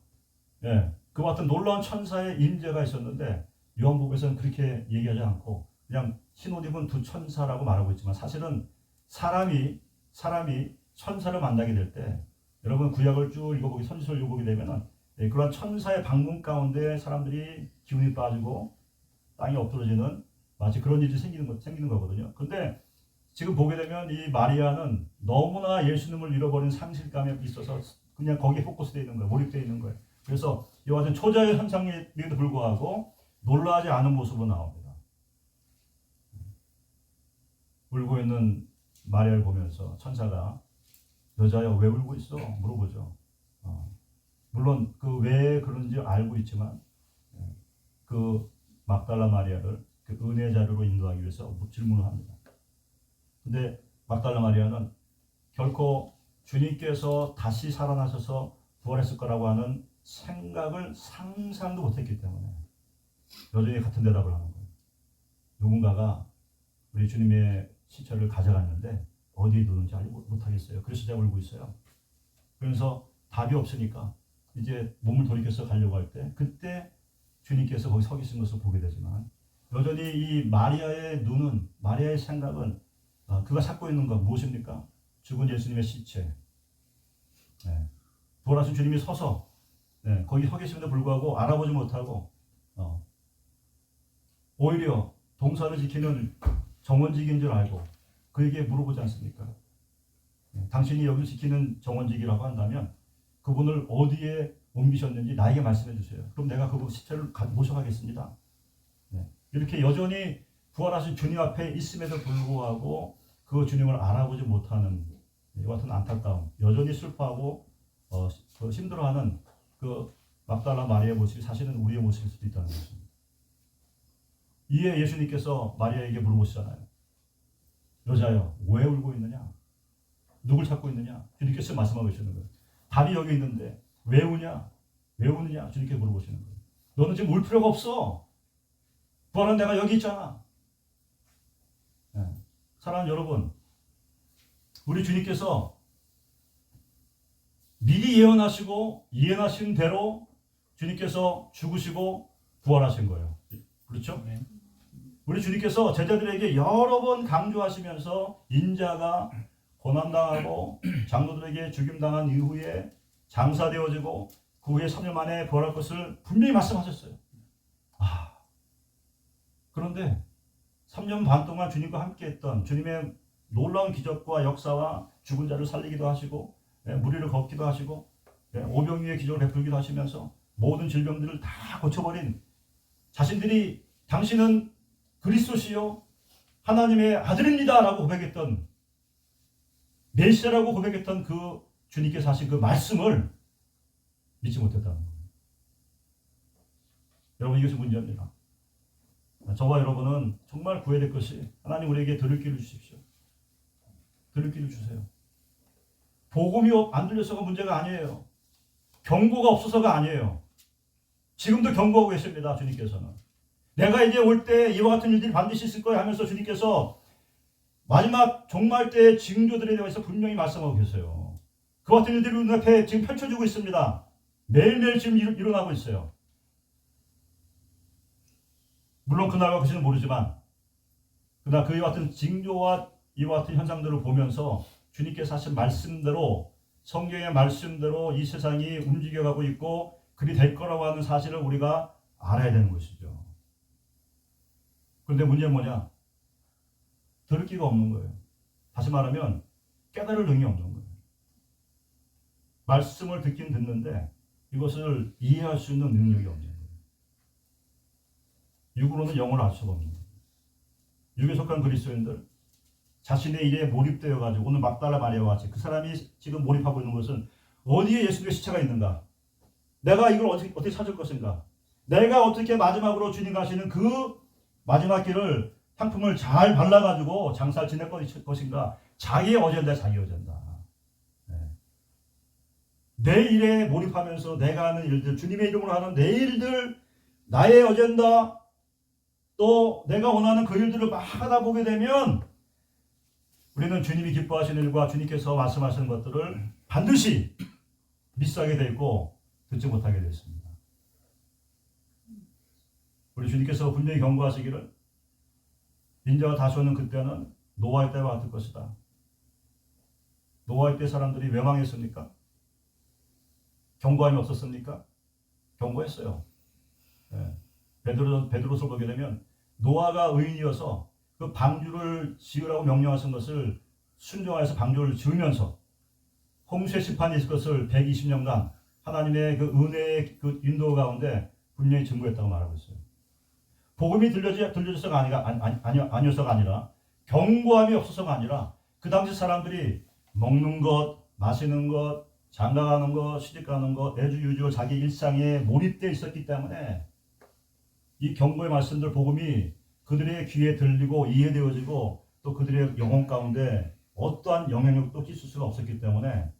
그와 같은 놀라운 천사의 임재가 있었는데 요한복음에서는 그렇게 얘기하지 않고 그냥 흰옷 입은 두 천사라고 말하고 있지만 사실은 사람이 천사를 만나게 될 때 여러분 구약을 쭉 읽어보기 선지서를 읽어보게 되면은 그러한 천사의 방문 가운데 사람들이 기운이 빠지고 땅이 엎드러지는 마치 그런 일이 생기는 거거든요. 근데 지금 보게 되면 이 마리아는 너무나 예수님을 잃어버린 상실감에 있어서 그냥 거기에 포커스되어 있는 거예요. 몰입되어 있는 거예요. 그래서 이와 같은 초자의 현상에도 불구하고 놀라지 않은 모습으로 나옵니다. 울고 있는 마리아를 보면서 천사가 여자여 왜 울고 있어? 물어보죠. 물론 그 왜 그런지 알고 있지만 그 막달라 마리아를 그 은혜 자료로 인도하기 위해서 질문을 합니다. 근데 막달라 마리아는 결코 주님께서 다시 살아나셔서 부활했을 거라고 하는 생각을 상상도 못했기 때문에 여전히 같은 대답을 하는 거예요. 누군가가 우리 주님의 시체를 가져갔는데 어디에 두는지 알지 못하겠어요. 그래서 제가 울고 있어요. 그래서 답이 없으니까 이제 몸을 돌이켜서 가려고 할 때 그때 주님께서 거기 서 계신 것을 보게 되지만 여전히 이 마리아의 눈은, 마리아의 생각은 그가 찾고 있는 것 무엇입니까? 죽은 예수님의 시체. 네. 부활하신 주님이 서서 거기 서 계심에도 불구하고 알아보지 못하고 오히려 동산을 지키는 정원직인 줄 알고 그에게 물어보지 않습니까? 당신이 여기를 지키는 정원직이라고 한다면 그분을 어디에 옮기셨는지 나에게 말씀해 주세요. 그럼 내가 그분 시체를 모셔가겠습니다. 이렇게 여전히 부활하신 주님 앞에 있음에도 불구하고 그 주님을 알아보지 못하는 이와 같은 안타까움, 여전히 슬퍼하고 힘들어하는 그 막달라 마리아의 모습이 사실은 우리의 모습일 수도 있다는 것입니다. 이에 예수님께서 마리아에게 물어보시잖아요. 여자여 왜 울고 있느냐? 누굴 찾고 있느냐? 주님께서 말씀하고 계시는 거예요. 답이 여기 있는데 왜 우냐? 왜 우느냐? 주님께 물어보시는 거예요. 너는 지금 울 필요가 없어. 부활한 내가 여기 있잖아. 사랑하는 여러분, 우리 주님께서 미리 예언하시고 예언하신 대로 주님께서 죽으시고 부활하신 거예요. 그렇죠? 우리 주님께서 제자들에게 여러 번 강조하시면서 인자가 고난당하고 장로들에게 죽임당한 이후에 장사되어지고 그 후에 3년 만에 부활할 것을 분명히 말씀하셨어요. 그런데 3년 반 동안 주님과 함께했던 주님의 놀라운 기적과 역사와 죽은 자를 살리기도 하시고 무리를 걷기도 하시고 오병이의 기적을 베풀기도 하시면서 모든 질병들을 다 고쳐버린 자신들이 당신은 그리스도시요 하나님의 아들입니다 라고 고백했던 메시아라고 고백했던 그 주님께서 하신 그 말씀을 믿지 못했다는 거예요. 여러분 이것이 문제입니다. 저와 여러분은 정말 구해야 될 것이 하나님 우리에게 들을 길을 주십시오. 들을 길을 주세요. 복음이 안 들려서가 문제가 아니에요. 경고가 없어서가 아니에요. 지금도 경고하고 계십니다. 주님께서는. 내가 이제 올 때 이와 같은 일들이 반드시 있을 거야 하면서 주님께서 마지막 종말 때의 징조들에 대해서 분명히 말씀하고 계세요. 그 같은 일들이 눈앞에 지금 펼쳐지고 있습니다. 매일매일 지금 일어나고 있어요. 물론 그날과 그시는 모르지만 그러나 그와 같은 징조와 이와 같은 현상들을 보면서 주님께서 하신 말씀대로 성경의 말씀대로 이 세상이 움직여가고 있고 그리 될 거라고 하는 사실을 우리가 알아야 되는 것이죠. 그런데 문제는 뭐냐? 들을 기가 없는 거예요. 다시 말하면 깨달을 능이 없는 거예요. 말씀을 듣긴 듣는데 이것을 이해할 수 있는 능력이 없는 거예요. 육으로는 영어를 알 수가 없는 거예요. 육에 속한 그리스도인들 자신의 일에 몰입되어 가지고 오늘 막달라 마리아와 같이 그 사람이 지금 몰입하고 있는 것은 어디에 예수님의 시체가 있는가? 내가 이걸 어떻게 찾을 것인가? 내가 어떻게 마지막으로 주님 가시는 그 마지막 길을 상품을 잘 발라가지고 장사를 지낼 것인가? 자기의 어젠다, 자기 어젠다. 내 일에 몰입하면서 내가 하는 일들, 주님의 이름으로 하는 내 일들, 나의 어젠다, 또 내가 원하는 그 일들을 막 하다 보게 되면 우리는 주님이 기뻐하시는 일과 주님께서 말씀하시는 것들을 반드시 미스하게 돼 있고 듣지 못하게 되어 있습니다. 우리 주님께서 분명히 경고하시기를 인자가 다시 오는 그때는 노아의 때와 같을 것이다. 노아의 때 사람들이 왜 망했습니까? 경고함이 없었습니까? 경고했어요. 베드로서 보게 되면 노아가 의인이어서 그 방주를 지으라고 명령하신 것을 순종하여서 방주를 지으면서 홍수의 심판이 있을 것을 120년간 하나님의 그 은혜의 그 인도 가운데 분명히 증거했다고 말하고 있어요. 복음이 들려져서가 아니어서가 아니라 경고함이 없어서가 아니라 그 당시 사람들이 먹는 것, 마시는 것, 장가가는 것, 시집가는 것, 애주유주 자기 일상에 몰입되어 있었기 때문에 이 경고의 말씀들 복음이 그들의 귀에 들리고 이해되어지고 또 그들의 영혼 가운데 어떠한 영향력도 끼칠 수가 없었기 때문에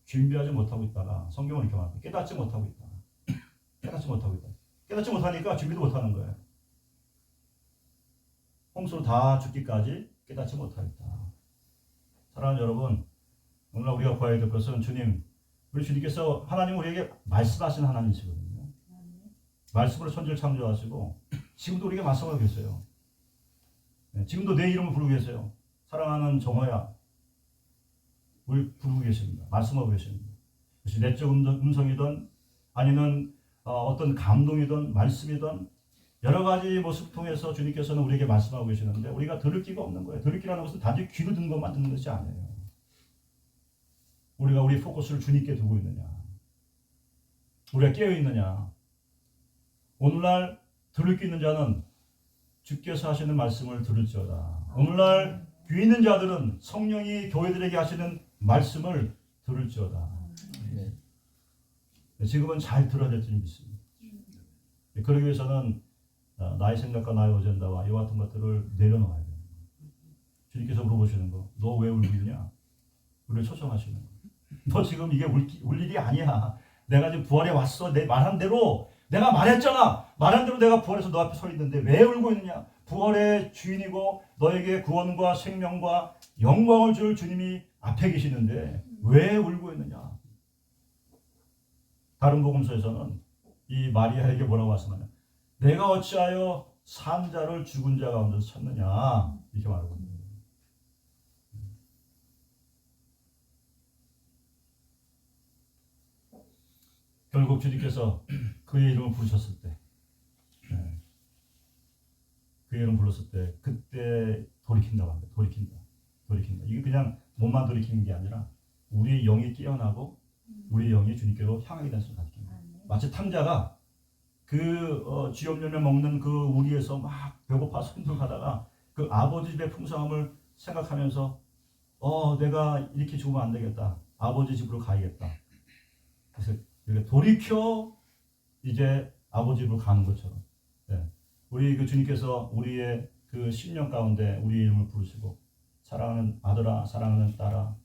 준비하지 못하고 있다가 성경은 이렇게 말합니다. 깨닫지 못하고 있다. 깨닫지 못하고 있다. 깨닫지 못하니까 준비도 못하는 거예요. 홍수로 다 죽기까지 깨닫지 못하겠다. 사랑하는 여러분, 오늘 우리가 구해야 될 것은 주님, 우리 주님께서 하나님 우리에게 말씀하시는 하나님이시거든요. 말씀으로 천지를 창조하시고 지금도 우리에게 말씀하고 계세요. 네, 지금도 내 이름을 부르고 계세요. 사랑하는 정호야, 우리 부르고 계십니다. 말씀하고 계십니다. 그것이 내적 음성이든 아니면 어떤 감동이든 말씀이든 여러 가지 모습 통해서 주님께서는 우리에게 말씀하고 계시는데 우리가 들을 기가 없는 거예요. 들을 기라는 것은 단지 귀로 듣는 것만 듣는 것이 아니에요. 우리가 우리 포커스를 주님께 두고 있느냐, 우리가 깨어 있느냐. 오늘날 들을 귀 있는 자는 주께서 하시는 말씀을 들을지어다. 오늘날 귀 있는 자들은 성령이 교회들에게 하시는 말씀을 들을지어다. 지금은 잘 들어야 될 줄 믿습니다. 그러기 위해서는 나의 생각과 나의 어젠다와 이와 같은 것들을 내려놓아야 돼요. 주님께서 물어보시는 거, 너 왜 울고 있냐? 우리를 초청하시는 거. 너 지금 이게 울 일이 아니야. 내가 지금 부활해 왔어. 내 말한 대로 내가 말했잖아. 말한 대로 내가 부활해서 너 앞에 서 있는데 왜 울고 있느냐? 부활의 주인이고 너에게 구원과 생명과 영광을 줄 주님이 앞에 계시는데 왜 울고 있느냐? 다른 복음서에서는 이 마리아에게 뭐라고 말씀하냐? 내가 어찌하여 산 자를 죽은 자 가운데서 찾느냐? 이렇게 말하거든요. 결국 주님께서 그의 이름을 부르셨을 때, 그의 이름 불렀을 때, 그때 돌이킨다고 합니다. 돌이킨다. 이게 그냥 몸만 돌이키는 게 아니라 우리의 영이 깨어나고 우리의 영이 주님께로 향하게 되는 것을 가리킵니다. 마치 탕자가 그 쥐염 열매 먹는 그 우리에서 막 배고파서 힘들어가다가 그 아버지 집의 풍성함을 생각하면서 내가 이렇게 죽으면 안 되겠다. 아버지 집으로 가야겠다. 그래서 이렇게 돌이켜 이제 아버지 집으로 가는 것처럼, 우리 그 주님께서 우리의 그 심령 가운데 우리의 이름을 부르시고 사랑하는 아들아, 사랑하는 딸아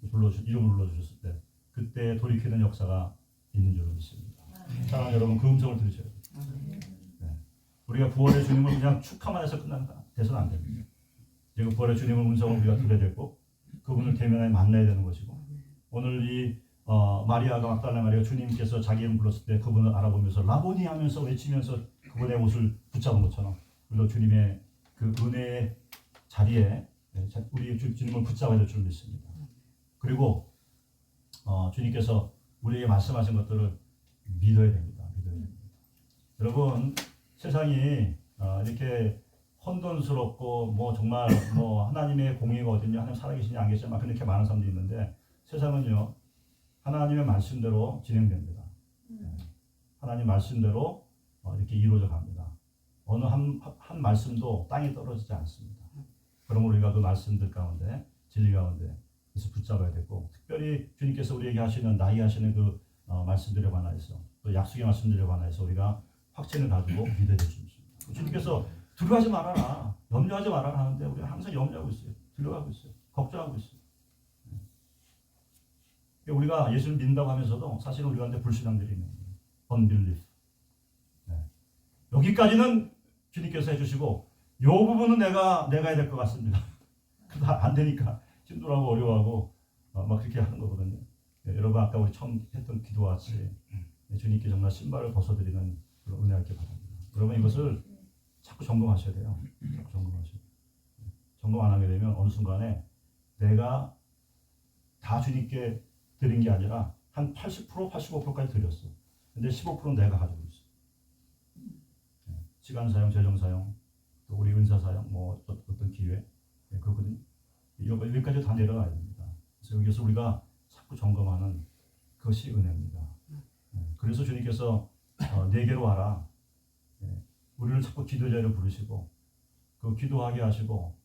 이름을 불러주셨을 때 그때 돌이키는 역사가 있는 줄 믿습니다. 사랑하는 여러분, 그 음성을 들으셔야 돼요. 우리가 부활의 주님을 그냥 축하만 해서 돼서는 안 됩니다. 지금 부활의 주님의 음성을 우리가 들어야 되고 그분을 대면하여 만나야 되는 것이고, 오늘 이 마리아가 막달라 마리아가 주님께서 자기 이름 불렀을 때 그분을 알아보면서 라보니 하면서 외치면서 그분의 옷을 붙잡은 것처럼 우리도 주님의 그 은혜의 자리에 우리 주님을 붙잡아야 될 줄 믿습니다. 그리고 주님께서 우리에게 말씀하신 것들을 믿어야 됩니다. 여러분, 세상이 이렇게 혼돈스럽고 정말 하나님의 공의가 어딨냐, 하나님 살아계시냐 안 계시냐 막 그렇게 많은 사람들이 있는데 세상은요 하나님의 말씀대로 진행됩니다. 하나님 말씀대로 이렇게 이루어져 갑니다. 어느 한 말씀도 땅에 떨어지지 않습니다. 그러므로 우리가 그 말씀들 가운데 진리 가운데 그래서 붙잡아야 되고, 특별히 주님께서 우리에게 하시는 하시는 그 말씀들에 관하여서 또 약속의 말씀들에 관하여서 우리가 확신을 가지고 믿어야 될 수 있습니다. 주님께서 두려워하지 말아라, 염려하지 말아라 하는데 우리가 항상 염려하고 있어요. 두려워하고 있어요. 걱정하고 있어요. 우리가 예수를 믿는다고 하면서도 사실은 우리 가운데 불신앙들이 있는 거예요. unbelief. 여기까지는 주님께서 해주시고 이 부분은 내가 해야 될 것 같습니다. 안 되니까 힘들어하고 어려워하고 막 그렇게 하는 거거든요. 여러분, 아까 우리 처음 했던 기도와 같이 주님께 정말 신발을 벗어드리는 그런 은혜가 있길 바랍니다. 여러분, 이것을 자꾸 점검하셔야 돼요. 점검 안 하게 되면 어느 순간에 내가 다 주님께 드린 게 아니라 한 80%, 85%까지 드렸어. 근데 15%는 내가 가지고 있어. 시간 사용, 재정 사용, 또 우리 은사 사용, 어떤 기회, 그렇거든요. 여기까지 다 내려놔야 됩니다. 그래서 여기서 우리가 자꾸 점검하는 그것이 은혜입니다. 그래서 주님께서 내게로 와라. 우리를 자꾸 기도 자리로 부르시고 그 기도하게 하시고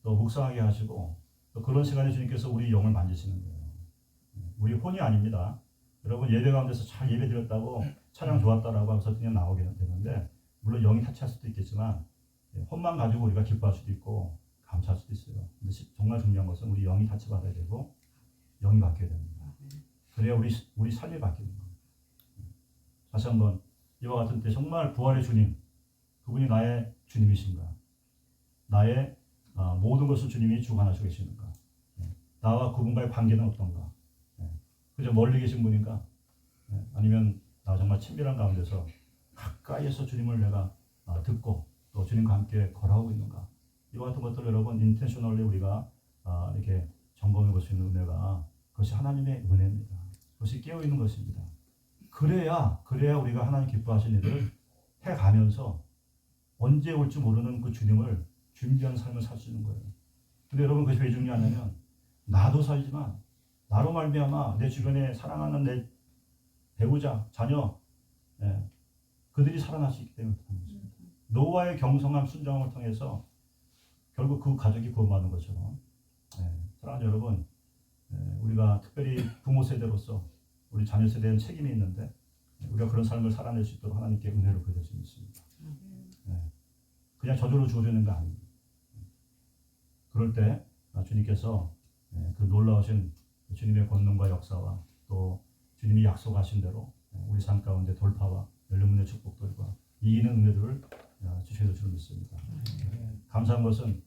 또 묵상하게 하시고 또 그런 시간에 주님께서 우리 영을 만지시는 거예요. 우리 혼이 아닙니다. 여러분 예배 가운데서 잘 예배 드렸다고 찬양 좋았다라고 하면서 그냥 나오게 되는데 물론 영이 타치할 수도 있겠지만 혼만 가지고 우리가 기뻐할 수도 있고 감사할 수도 있어요. 근데 정말 중요한 것은 우리 영이 타치받아야 되고 영이 바뀌어야 됩니다. 그래야 우리 삶이 바뀌는 거예요. 다시 한번 이와 같은 때 정말 부활의 주님, 그분이 나의 주님이신가? 나의 모든 것을 주님이 주관하시고 계시는가? 나와 그분과의 관계는 어떤가? 그저 멀리 계신 분인가? 아니면 나 정말 친밀한 가운데서 가까이에서 주님을 내가 듣고 또 주님과 함께 걸어가고 있는가? 이와 같은 것들 여러분 인텐셔널리 우리가 이렇게 점검해 볼 수 있는 은혜가 그것이 하나님의 은혜입니다. 그것이 깨어 있는 것입니다. 그래야 우리가 하나님 기뻐하신 일을 해가면서 언제 올지 모르는 그 주님을 준비한 삶을 살 수 있는 거예요. 근데 여러분 그것이 왜 중요하냐면 나도 살지만 나로 말미암아 내 주변에 사랑하는 내 배우자, 자녀, 그들이 살아날 수 있기 때문에 그렇다는 것입니다. 노아의 경성함, 순종함을 통해서 결국 그 가족이 구원받는 것처럼 사랑하는 여러분, 우리가 특별히 부모 세대로서 우리 자녀 세대에는 책임이 있는데 우리가 그런 삶을 살아낼 수 있도록 하나님께 은혜로 부여될 수 있습니다. 그냥 저절로 주어지는 거 아닙니다. 그럴 때 주님께서 그 놀라우신 주님의 권능과 역사와 또 주님이 약속하신 대로 우리 삶 가운데 돌파와 열린 축복들과 이기는 은혜들을 주셔서 주는 믿습니다. 감사한 것은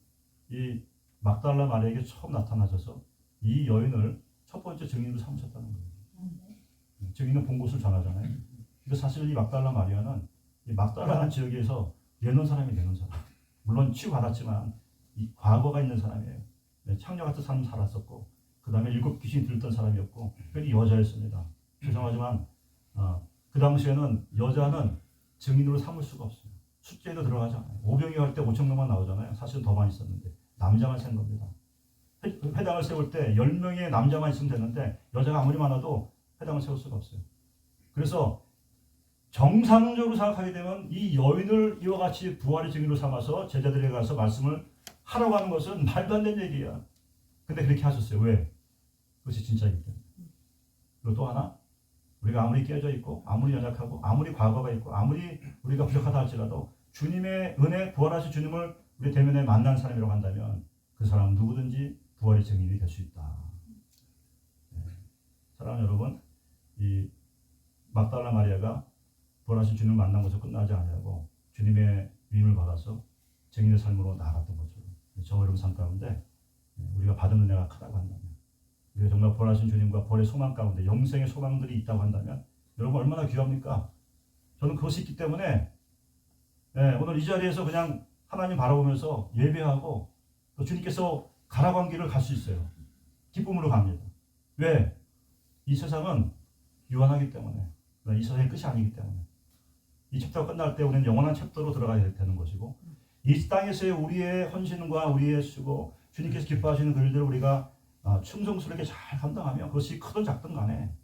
이 막달라 마리아에게 처음 나타나셔서 이 여인을 첫 번째 증인으로 삼으셨다는 거예요. 증인은 본 곳을 전하잖아요. 근데 사실 이 막달라 마리아는 이 막달라라는 지역에서 내놓은 사람. 물론 치유받았지만 이 과거가 있는 사람이에요. 창녀 같은 사람 살았었고 그 다음에 7 귀신이 들었던 사람이었고 특별히 여자였습니다. 죄송하지만 그 당시에는 여자는 증인으로 삼을 수가 없어요. 숫자에도 들어가지 않아요. 오병이 할 때 5천 명만 나오잖아요. 사실은 더 많이 있었는데 남자만 센 겁니다. 회당을 세울 때 10명의 남자만 있으면 되는데 여자가 아무리 많아도 회당을 세울 수가 없어요. 그래서 정상적으로 생각하게 되면 이 여인을 이와 같이 부활의 증인으로 삼아서 제자들에게 가서 말씀을 하라고 하는 것은 말도 안 되는 얘기야. 근데 그렇게 하셨어요. 왜? 그것이 진짜이기 때문에. 그리고 또 하나, 우리가 아무리 깨져 있고 아무리 연약하고 아무리 과거가 있고 아무리 우리가 부족하다 할지라도 주님의 은혜, 부활하신 주님을 우리 대면에 만난 사람이라고 한다면 그 사람은 누구든지 부활의 증인이 될 수 있다. 사랑하는 여러분, 이 막달라 마리아가 부활하신 주님을 만난 것으로 끝나지 않냐고 주님의 위임을 받아서 증인의 삶으로 나아갔던 것처럼 저와 여러분 삶 가운데 우리가 받은 은혜가 크다고 한다면 우리가 정말 부활하신 주님과 부활의 소망 가운데 영생의 소망들이 있다고 한다면 여러분 얼마나 귀합니까? 저는 그것이 있기 때문에 오늘 이 자리에서 그냥 하나님 바라보면서 예배하고 또 주님께서 가라고 한 길을 갈 수 있어요. 기쁨으로 갑니다. 왜? 이 세상은 유한하기 때문에 이 세상의 끝이 아니기 때문에 이 챕터가 끝날 때 우리는 영원한 챕터로 들어가야 되는 것이고 이 땅에서의 우리의 헌신과 우리의 수고 주님께서 기뻐하시는 그 일들을 우리가 충성스럽게 잘 감당하며 그것이 크든 작든 간에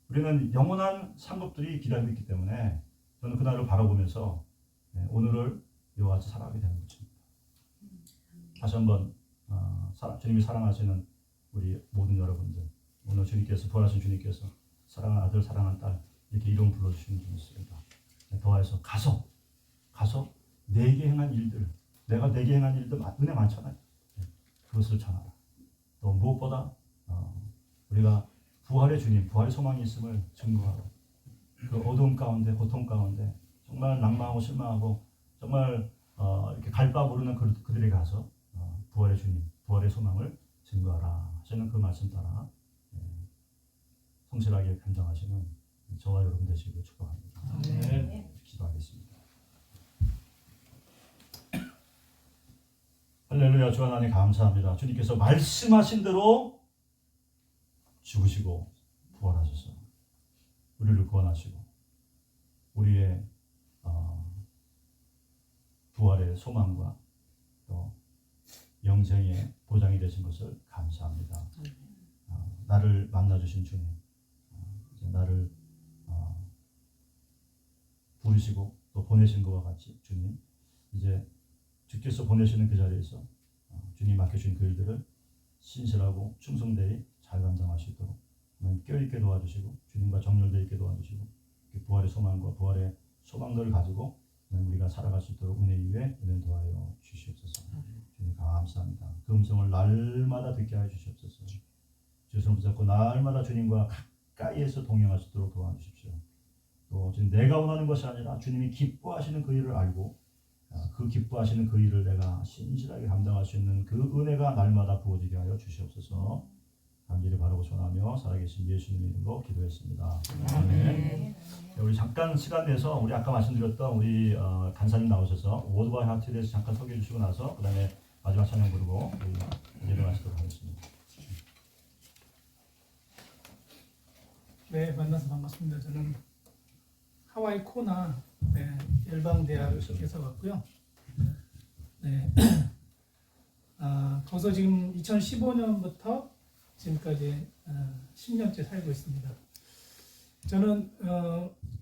우리는 영원한 상급들이 기다리고 있기 때문에 저는 그날을 바라보면서 오늘을 이와 같이 살아가게 되는 것입니다. 다시 한번 주님이 사랑하시는 우리 모든 여러분들 오늘 주님께서 부활하신 주님께서 사랑하는 아들 사랑하는 딸 이렇게 이름 불러주시는 줄 믿습니다. 더해서 가서 내게 행한 일들 내가 내게 행한 일들 은혜 많잖아요. 그것을 전하라. 또 무엇보다 우리가 부활의 주님 부활의 소망이 있음을 증거하라. 그 어두움 가운데 고통 가운데 정말 낭망하고 실망하고 정말 이렇게 갈 바 모르는 그들에게 가서 부활의 주님 부활의 소망을 증거하라 하시는 그 말씀 따라 성실하게 감당하시는 저와 여러분 되시기를 축복합니다. 기도하겠습니다. 할렐루야. 주 하나님 감사합니다. 주님께서 말씀하신 대로 죽으시고 부활하셔서 우리를 구원하시고 우리의 부활의 소망과 또 영생의 보장이 되신 것을 감사합니다. 나를 만나주신 주님 이제 나를 부르시고 또 보내신 것과 같이 주님 이제 주께서 보내시는 그 자리에서 주님 맡겨주신 그 일들을 신실하고 충성되이 잘 감당할 수 있도록 하나님 껴있게 도와주시고 주님과 정렬되어 있게 도와주시고 부활의 소망과 부활의 소망들을 가지고 우리가 살아갈 수 있도록 은혜 위에 은혜 도하여 주시옵소서. 주님 감사합니다. 그 음성을 날마다 듣게 하여 주시옵소서. 주님 붙잡고 날마다 주님과 가까이에서 동행할 수 있도록 도와주십시오. 또 지금 내가 원하는 것이 아니라 주님이 기뻐하시는 그 일을 알고 그 기뻐하시는 그 일을 내가 신실하게 감당할 수 있는 그 은혜가 날마다 부어지게 하여 주시옵소서. 간절히 바라고 전하며 살아계신 예수님의 이름으로 기도했습니다. 아멘. 우리 잠깐 시간 내서 우리 아까 말씀드렸던 우리 간사님 나오셔서 워드바이 하트에 대해서 잠깐 소개해 주시고 나서 그 다음에 마지막 찬양 부르고 우리 내려가시도록 하겠습니다. 네, 만나서 반갑습니다. 저는 하와이 코나 열방대학에서 왔고요. 네, 거기서 지금 2015년부터 지금까지 10년째 살고 있습니다. 저는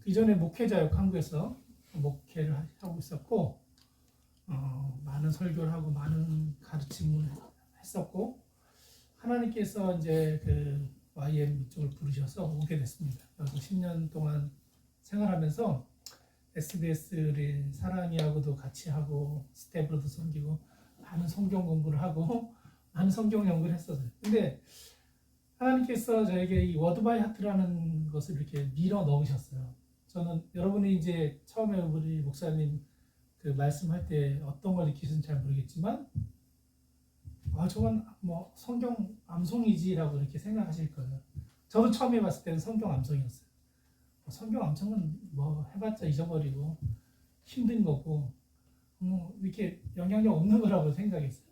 이전에 목회자역 한국에서 목회를 하고 있었고 많은 설교를 하고 많은 가르침을 했었고 하나님께서 이제 그 YM 이쪽을 부르셔서 오게 됐습니다. 여기서 10년 동안 생활하면서 SBS를 사랑이하고도 같이 하고 스텝으로도 섬기고 많은 성경 공부를 하고 많은 성경 연구를 했었어요. 근데 하나님께서 저에게 이 워드바이 하트라는 것을 이렇게 밀어 넣으셨어요. 저는 여러분이 이제 처음에 우리 목사님 그 말씀할 때 어떤 걸 느끼셨는지 잘 모르겠지만 저건 뭐 성경 암송이지라고 이렇게 생각하실 거예요. 저도 처음에 봤을 때는 성경 암송이었어요. 성경 암송은 뭐 해봤자 잊어버리고 힘든 거고 이렇게 영향력 없는 거라고 생각했어요.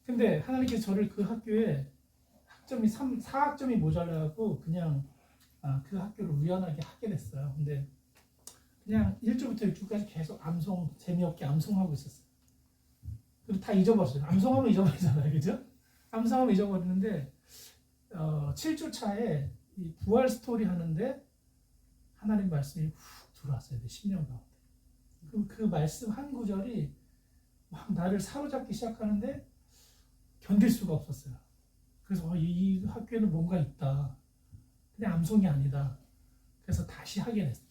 근데 하나님께서 저를 그 학교에 학점이 4학점이 모자라고 그냥 그 학교를 우연하게 하게 됐어요. 근데 그냥 1주부터 6주까지 계속 재미없게 암송하고 있었어요. 그리고 다 잊어버렸어요. 암송하면 잊어버리잖아요. 그죠? 암송하면 잊어버리는데 7주 차에 이 부활 스토리 하는데 하나님 말씀이 훅 들어왔어요. 10년 가운데. 그 말씀 한 구절이 막 나를 사로잡기 시작하는데 견딜 수가 없었어요. 그래서 이 학교에는 뭔가 있다. 그냥 암송이 아니다. 그래서 다시 하게 됐어요.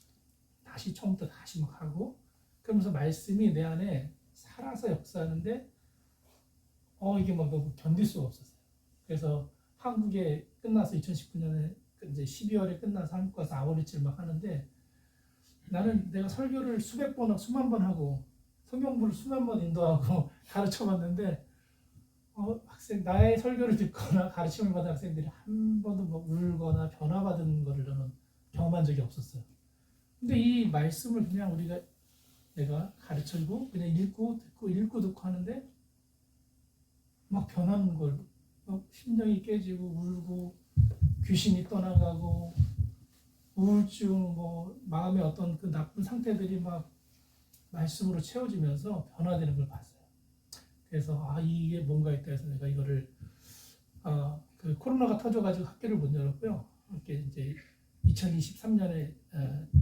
다시 처음부터 다시 막 하고 그러면서 말씀이 내 안에 살아서 역사하는데 이게 막 너무 견딜 수가 없었어요. 그래서 한국에 끝나서 2019년에 이제 12월에 끝나서 한국 가서 아우리치를 막 하는데 나는 내가 설교를 수백 번, 수만 번 하고 성경부를 수만 번 인도하고 가르쳐봤는데 나의 설교를 듣거나 가르침을 받은 학생들이 한 번도 뭐 울거나 변화받은 거를 저는 경험한 적이 없었어요. 근데 이 말씀을 그냥 내가 가르쳐주고 그냥 읽고 듣고 하는데 막 변하는 걸 막 심령이 깨지고 울고 귀신이 떠나가고 우울증 뭐 마음의 어떤 그 나쁜 상태들이 막 말씀으로 채워지면서 변화되는 걸 봤어요. 그래서 이게 뭔가 있다 해서 내가 이거를 그 코로나가 터져가지고 학교를 못 열었고요. 이렇게 이제 2023년에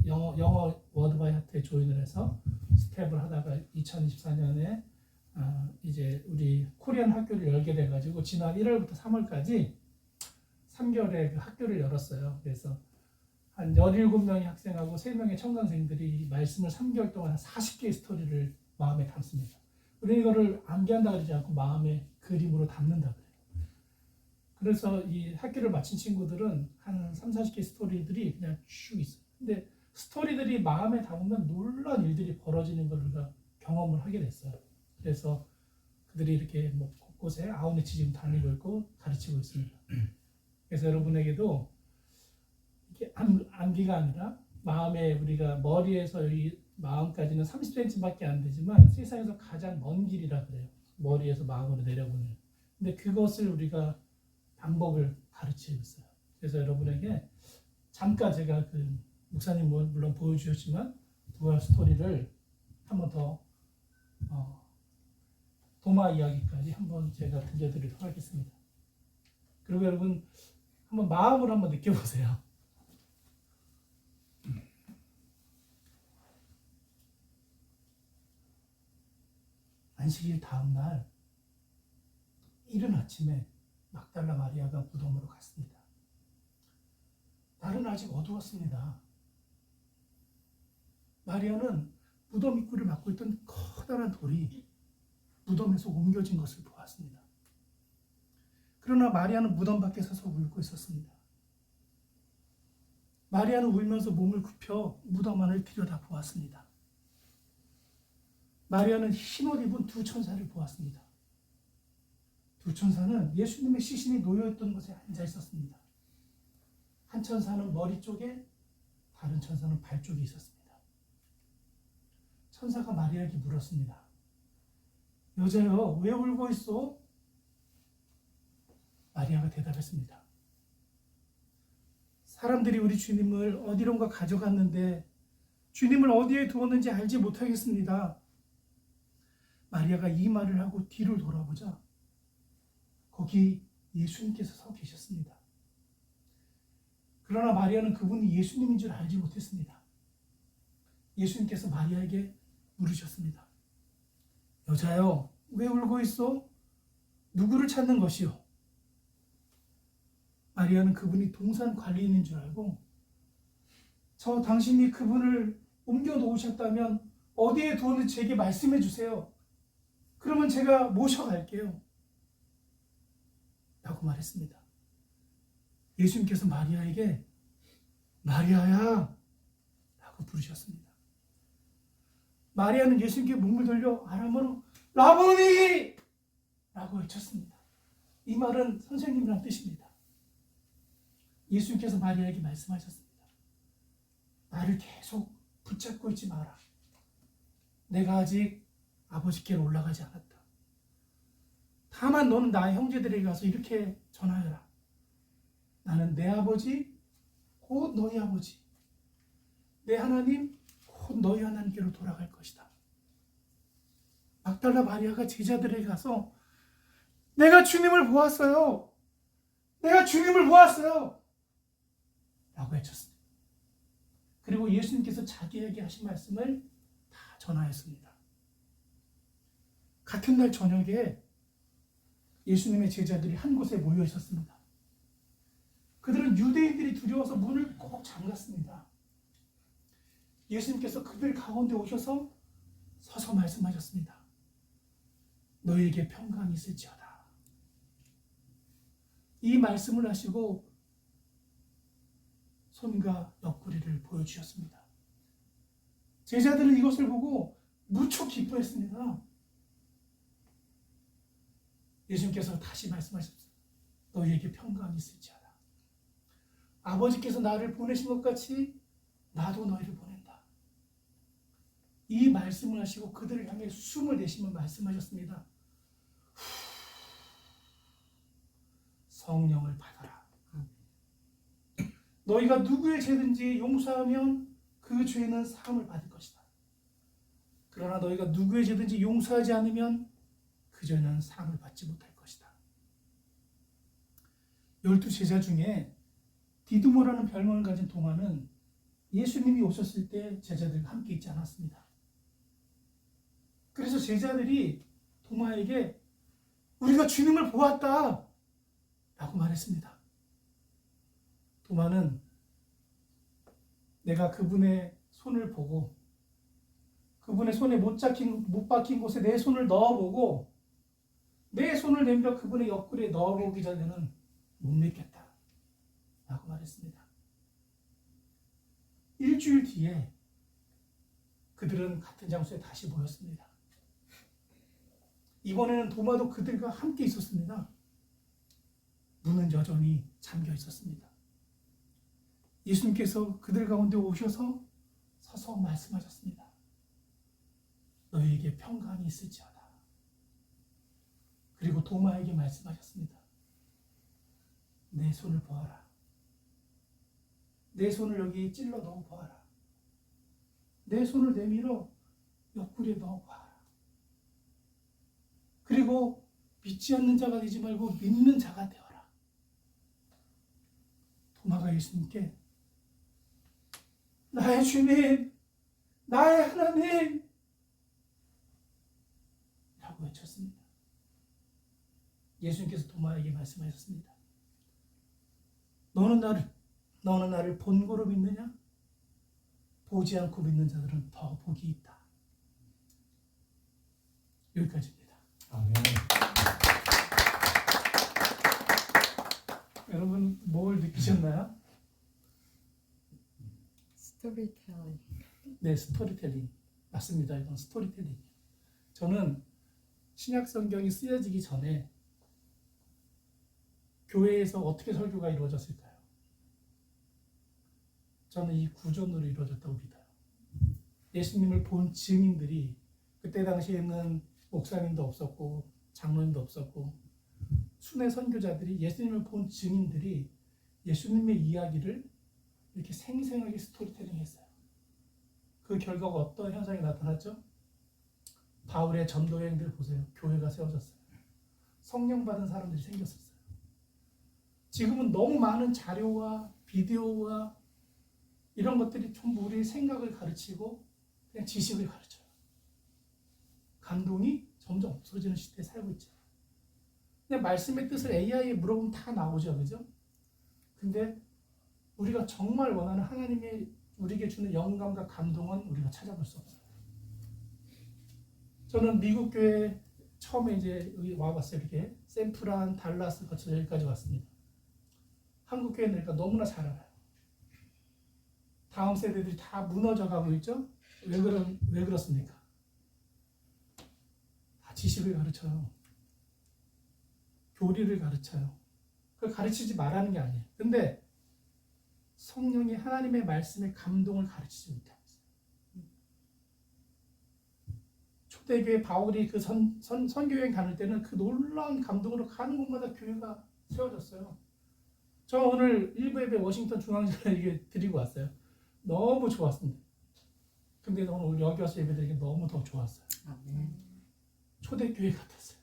영어 워드바이 하트에 조인을 해서 스텝을 하다가 2024년에 이제 우리 코리안 학교를 열게 돼가지고 지난 1월부터 3월까지 3개월에 그 학교를 열었어요. 그래서 한 17명의 학생하고 3명의 청강생들이 말씀을 3개월 동안 한 40개의 스토리를 마음에 담습니다. 우리 이거를 암기한다 그러지 않고 마음에 그림으로 담는다 그래요. 그래서 이 학교를 마친 친구들은 한 30-40개 스토리들이 그냥 쭉 있어요. 근데 스토리들이 마음에 담으면 놀라운 일들이 벌어지는 걸 우리가 경험을 하게 됐어요. 그래서 그들이 이렇게 뭐 곳곳에 아웃리치 지금 다니고 있고 가르치고 있습니다. 그래서 여러분에게도 이게 암기가 아니라 마음에 우리가 머리에서 이 마음까지는 30cm밖에 안 되지만 세상에서 가장 먼 길이라 그래요. 머리에서 마음으로 내려보내요. 근데 그것을 우리가 방법을 가르치고 있어요. 그래서 여러분에게 잠깐 제가 그 목사님 물론 보여주셨지만 부활 스토리를 한 번 더 도마 이야기까지 한번 제가 들려드리도록 하겠습니다. 그리고 여러분 한번 마음으로 한번 느껴보세요. 안식일 다음 날 이른 아침에 막달라 마리아가 무덤으로 갔습니다. 날은 아직 어두웠습니다. 마리아는 무덤 입구를 막고 있던 커다란 돌이 무덤에서 옮겨진 것을 보았습니다. 그러나 마리아는 무덤 밖에 서서 울고 있었습니다. 마리아는 울면서 몸을 굽혀 무덤 안을 들여다보았습니다. 마리아는 흰옷 입은 두 천사를 보았습니다. 두 천사는 예수님의 시신이 놓여있던 곳에 앉아 있었습니다. 한 천사는 머리 쪽에, 다른 천사는 발 쪽에 있었습니다. 천사가 마리아에게 물었습니다. 여자여, 왜 울고 있어? 마리아가 대답했습니다. 사람들이 우리 주님을 어디론가 가져갔는데 주님을 어디에 두었는지 알지 못하겠습니다. 마리아가 이 말을 하고 뒤를 돌아보자 거기 예수님께서 서 계셨습니다. 그러나 마리아는 그분이 예수님인 줄 알지 못했습니다. 예수님께서 마리아에게 물으셨습니다. 여자여, 왜 울고 있어? 누구를 찾는 것이요? 마리아는 그분이 동산 관리인인 줄 알고 저 당신이 그분을 옮겨 놓으셨다면 어디에 두었는지 제게 말씀해 주세요. 그러면 제가 모셔갈게요. 라고 말했습니다. 예수님께서 마리아에게 마리아야 라고 부르셨습니다. 마리아는 예수님께 몸을 돌려 아람어로 라보니 라고 외쳤습니다. 이 말은 선생님이란 뜻입니다. 예수님께서 마리아에게 말씀하셨습니다. 나를 계속 붙잡고 있지 마라. 내가 아직 아버지께로 올라가지 않았다. 다만 너는 나의 형제들에게 가서 이렇게 전하여라. 나는 내 아버지 곧 너희 아버지, 내 하나님 곧 너희 하나님께로 돌아갈 것이다. 막달라 마리아가 제자들에게 가서 내가 주님을 보았어요. 내가 주님을 보았어요. 라고 외쳤습니다. 그리고 예수님께서 자기에게 하신 말씀을 다 전하였습니다. 같은 날 저녁에 예수님의 제자들이 한 곳에 모여 있었습니다. 그들은 유대인들이 두려워서 문을 꼭 잠갔습니다. 예수님께서 그들 가운데 오셔서 서서 말씀하셨습니다. 너희에게 평강이 있을지어다. 이 말씀을 하시고 손과 옆구리를 보여주셨습니다. 제자들은 이것을 보고 무척 기뻐했습니다. 예수님께서 다시 말씀하셨습니다. 너희에게 평강이 있을지어다. 아버지께서 나를 보내신 것 같이 나도 너희를 보낸다. 이 말씀을 하시고 그들을 향해 숨을 내쉬며 말씀하셨습니다. 성령을 받아라. 너희가 누구의 죄든지 용서하면 그 죄는 사함을 받을 것이다. 그러나 너희가 누구의 죄든지 용서하지 않으면 그 죄는 사함을 받지 못할 것이다. 12제자 중에 디두모라는 별명을 가진 도마는 예수님이 오셨을 때 제자들과 함께 있지 않았습니다. 그래서 제자들이 도마에게 우리가 주님을 보았다 라고 말했습니다. 도마는 내가 그분의 손을 보고 그분의 손에 못 박힌 곳에 내 손을 넣어보고 내 손을 내밀어 그분의 옆구리에 넣어보기 전에는 못 믿겠다 라고 말했습니다. 일주일 뒤에 그들은 같은 장소에 다시 모였습니다. 이번에는 도마도 그들과 함께 있었습니다. 문은 여전히 잠겨 있었습니다. 예수님께서 그들 가운데 오셔서 서서 말씀하셨습니다. 너희에게 평강이 있을지어다. 그리고 도마에게 말씀하셨습니다. 내 손을 보아라. 내 손을 여기 찔러 넣어 보아라. 내 손을 내밀어 옆구리에 넣어 보아라. 그리고 믿지 않는 자가 되지 말고 믿는 자가 되어라. 도마가 예수님께 나의 주님, 나의 하나님 라고 외쳤습니다. 예수님께서 도마에게 말씀하셨습니다. 너는 나를 본고로 믿느냐? 보지 않고 믿는 자들은 더 복이 있다. 여기까지입니다. 아멘. 여러분 뭘 느끼셨나요? 스토리텔링. 네, 스토리텔링. 맞습니다. 이건 스토리텔링. 저는 신약 성경이 쓰여지기 전에 교회에서 어떻게 설교가 이루어졌을까요? 저는 이 구전으로 이루어졌다고 믿어요. 예수님을 본 증인들이, 그때 당시에는 목사님도 없었고 장로님도 없었고 순회 선교자들이, 예수님을 본 증인들이 예수님의 이야기를 이렇게 생생하게 스토리텔링 했어요. 그 결과가 어떤 현상이 나타났죠? 바울의 전도 여행들 보세요. 교회가 세워졌어요. 성령 받은 사람들이 생겼었어요. 지금은 너무 많은 자료와 비디오와 이런 것들이 전부 우리의 생각을 가르치고 그냥 지식을 가르쳐요. 감동이 점점 없어지는 시대에 살고 있죠. 근데 말씀의 뜻을 AI에 물어보면 다 나오죠, 그죠? 근데 우리가 정말 원하는 하나님의 우리에게 주는 영감과 감동은 우리가 찾아볼 수 없어요. 저는 미국 교회 처음에 이제 여기 와봤어요. 이렇게 샌프란, 달라스 거쳐서 여기까지 왔습니다. 한국 교회 니까 너무나 잘 알아요. 다음 세대들이 다 무너져 가고 있죠. 왜 그렇습니까? 다 지식을 가르쳐요. 교리를 가르쳐요. 그걸 가르치지 말라는 게 아니에요. 근데 성령이 하나님의 말씀의 감동을 가르치지 못하고 있어요. 초대교회 바울이 그 선교여행 가는 때는 그 놀라운 감동으로 가는 곳마다 교회가 세워졌어요. 저 오늘 일부 예배 워싱턴 중앙전에 이게 드리고 왔어요. 너무 좋았습니다. 근데 오늘 여기 와서 예배드리기 너무 더 좋았어요. 아멘. 초대교회 같았어요.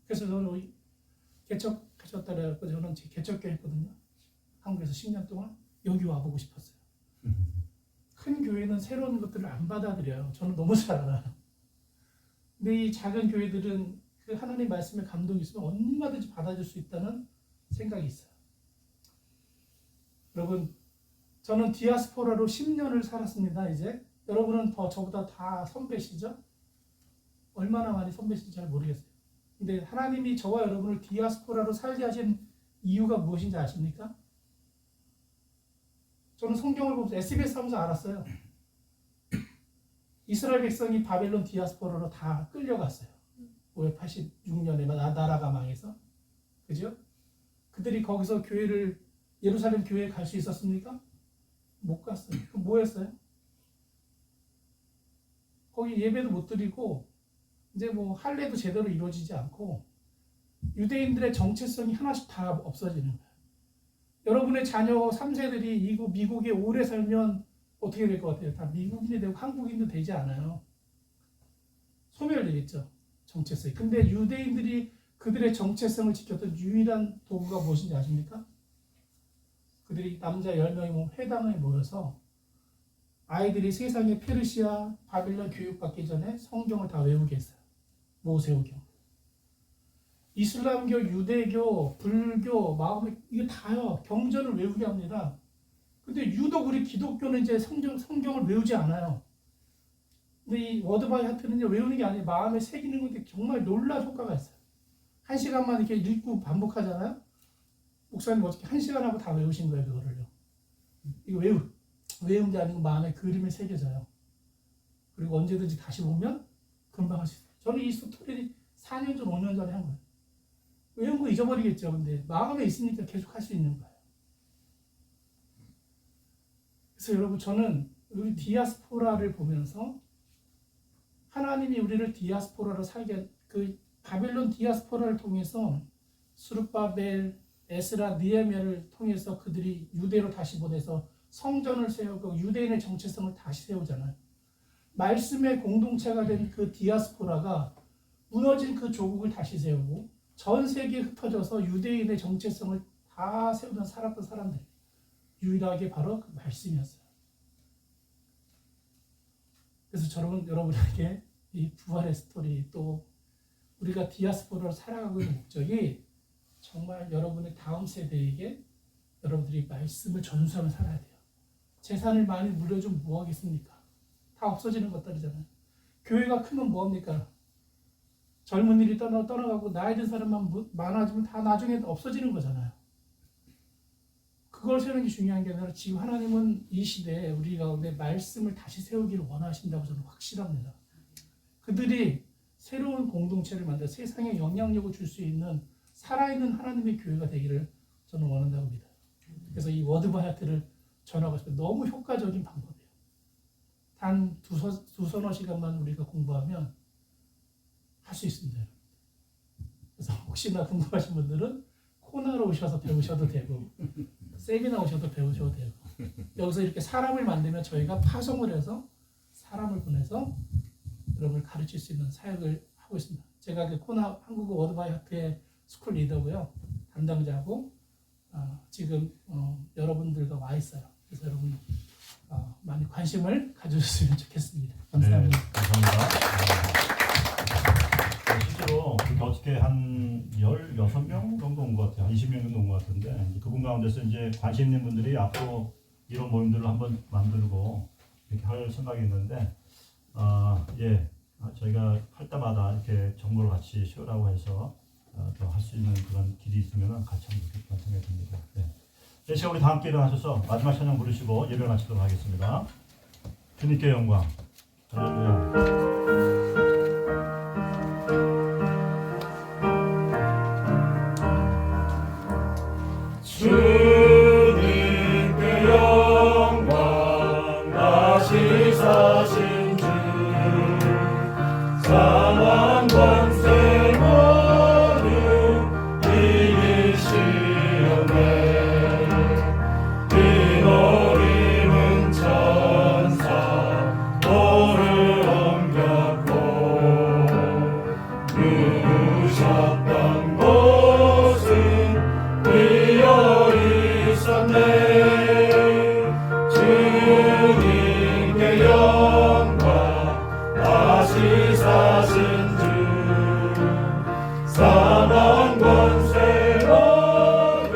그래서 저는 개척하셨다 그래서 저는 개척교회 했거든요. 한국에서 10년 동안 여기 와보고 싶었어요. 큰 교회는 새로운 것들을 안 받아들여요. 저는 너무 잘 알아요. 근데 이 작은 교회들은 그 하나님 말씀에 감동이 있으면 얼마든지 받아줄 수 있다는 생각이 있어요. 여러분, 저는 디아스포라로 10년을 살았습니다. 이제 여러분은 저보다 다 선배시죠? 얼마나 많이 선배신지 잘 모르겠어요. 근데 하나님이 저와 여러분을 디아스포라로 살게 하신 이유가 무엇인지 아십니까? 저는 성경을 보면서 SBS 하면서 알았어요. 이스라엘 백성이 바벨론 디아스포라로 다 끌려갔어요. 586년에 나라가 망해서. 그죠? 그들이 거기서 예루살렘 교회에 갈 수 있었습니까? 못 갔어요. 그럼 뭐 했어요? 거기 예배도 못 드리고 이제 뭐 할례도 제대로 이루어지지 않고 유대인들의 정체성이 하나씩 다 없어지는 거예요. 여러분의 자녀 3세들이 미국에 오래 살면 어떻게 될 것 같아요? 다 미국인이 되고 한국인도 되지 않아요. 소멸되겠죠. 정체성이. 근데 유대인들이 그들의 정체성을 지켰던 유일한 도구가 무엇인지 아십니까? 그들이 남자 10명이 회당에 모여서 아이들이 세상의 페르시아, 바빌론 교육받기 전에 성경을 다 외우게 했어요. 모세오경. 이슬람교, 유대교, 불교, 마음의 이게 다요. 경전을 외우게 합니다. 근데 유독 우리 기독교는 이제 성경을 외우지 않아요. 근데 이 워드바이 하트는 외우는 게 아니에요. 마음에 새기는 건데 정말 놀라운 효과가 있어요. 1시간만 이렇게 읽고 반복하잖아요. 목사님 어떻게 1시간 하고 다 외우신 거예요, 그거를요. 이거 외운 게 아니고 마음에 그림에 새겨져요. 그리고 언제든지 다시 보면 금방 할 수 있어요. 저는 이 스토리를 4년 전, 5년 전에 한 거예요. 외운 거 잊어버리겠죠. 근데 마음에 있으니까 계속 할 수 있는 거예요. 그래서 여러분, 저는 우리 디아스포라를 보면서 하나님이 우리를 디아스포라로 살게 그 바벨론 디아스포라를 통해서 수르바벨, 에스라, 느헤미야를 통해서 그들이 유대로 다시 보내서 성전을 세우고 유대인의 정체성을 다시 세우잖아요. 말씀의 공동체가 된 그 디아스포라가 무너진 그 조국을 다시 세우고 전 세계에 흩어져서 유대인의 정체성을 다 살았던 사람들. 유일하게 바로 그 말씀이었어요. 그래서 여러분에게 이 부활의 스토리 또 우리가 디아스포라로 살아가고 있는 목적이 정말 여러분의 다음 세대에게 여러분들이 말씀을 전수하며 살아야 돼요. 재산을 많이 물려주면 뭐 하겠습니까? 다 없어지는 것들이잖아요. 교회가 크면 뭐합니까? 젊은이들이 떠나가고 나이 든 사람만 많아지면 다 나중에 없어지는 거잖아요. 그걸 세우는 게 중요한 게 아니라 지금 하나님은 이 시대에 우리 가운데 말씀을 다시 세우기를 원하신다고 저는 확실합니다. 그들이 새로운 공동체를 만들어 세상에 영향력을 줄 수 있는 살아있는 하나님의 교회가 되기를 저는 원한다고 믿어요. 그래서 이 워드 바이 하트를 전하고 싶어요. 너무 효과적인 방법이에요. 단 두서너 시간만 우리가 공부하면 할 수 있습니다. 그래서 혹시나 궁금하신 분들은 코너로 오셔서 배우셔도 되고 세미나 오셔도 배우셔도 되고 여기서 이렇게 사람을 만들면 저희가 파송을 해서 사람을 보내서 여러분을 가르칠 수 있는 사역을 하고 있습니다. 제가 그 코너 한국어 워드바이 하트의 스쿨 리더고요. 담당자고 지금 여러분들과 와 있어요. 그래서 여러분 많이 관심을 가져주셨으면 좋겠습니다. 감사합니다. 네, 감사합니다. 실제로 어떻게 한 16명 정도 온 것 같아요. 20명 정도 온 것 같은데 그분 가운데서 이제 관심 있는 분들이 앞으로 이런 모임들을 한번 만들고 이렇게 할 생각이 있는데 저희가 할 때마다 이렇게 정보를 같이 쉬우라고 해서 더 할 수 있는 그런 길이 있으면 같이 하면 좋겠다는 생각이 듭니다. 네. 이 시간 우리 다 함께 일어나셔서 마지막 찬양 부르시고 예배 마치도록 하겠습니다. 주님께 영광. 할렐루야. 주님께 영광 다시 사신 주 사망 권세 모두 이기시었네 휘노리는 천사 돌을 옮겼고 누우셨던 곳은 비어 있었네 주님께 영광 다시 사신 주 사망 권세 모두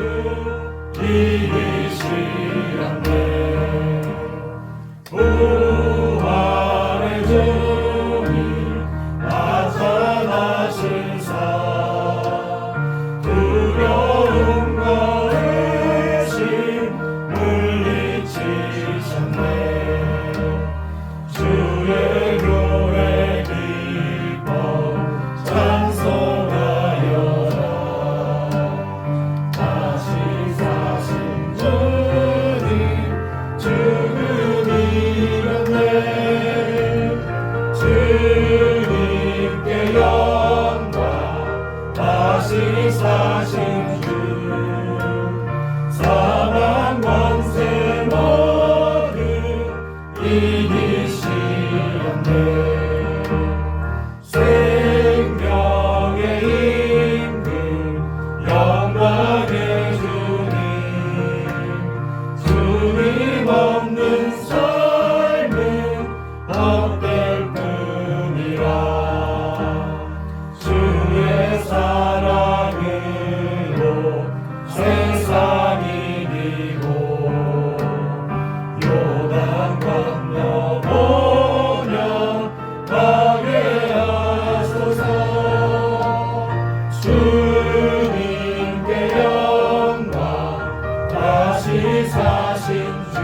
이기시었네 부활의 주님 나타나신 사 두려움과 의심 물리치셨네 주의 교회 기뻐 찬송하여라 다시 사신 주님 죽음 이겼네 주님께 영광 다시 사신 주 사망 권세 모두 이기시었네 생명의 임금 영광의 주님 주님 없는 삶은 헛될 뿐이라 주의 사랑으로 세상 이기고 요단 건너보면 가게 하소서 주님께 영광 다시 사신 주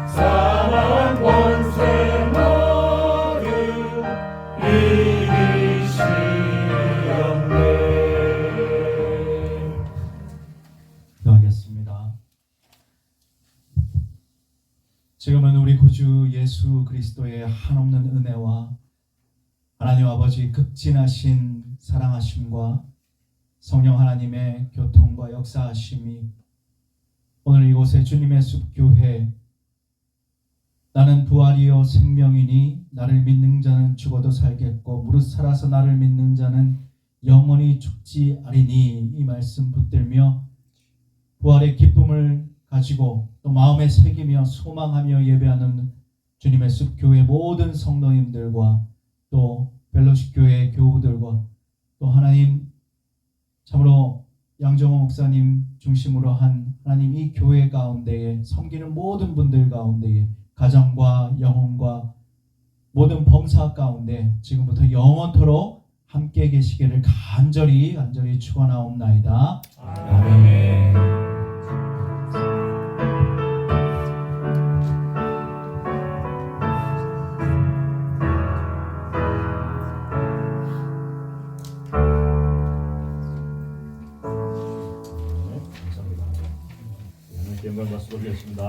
사망 권세 모두 이기시었네 기도하겠습니다. 지금은 우리 구주 예수 그리스도의 한없는 은혜와 하나님 아버지 극진하신 사랑하심과 성령 하나님의 교통과 역사하심이 오늘 이곳에 주님의 숲교회 나는 부활이요 생명이니 나를 믿는 자는 죽어도 살겠고 무릇 살아서 나를 믿는 자는 영원히 죽지 아니니 이 말씀 붙들며 부활의 기쁨을 가지고 또 마음에 새기며 소망하며 예배하는 주님의 숲교회 모든 성도님들과 또 벨로식 교회 교우들과 또 하나님 참으로 양정호 목사님 중심으로 한 하나님 이 교회 가운데에 섬기는 모든 분들 가운데에 가정과 영혼과 모든 범사 가운데 지금부터 영원토록 함께 계시기를 간절히 축원하옵나이다. 아멘. 네, 감사합니다. 하나님께 영광 박수 드리겠습니다.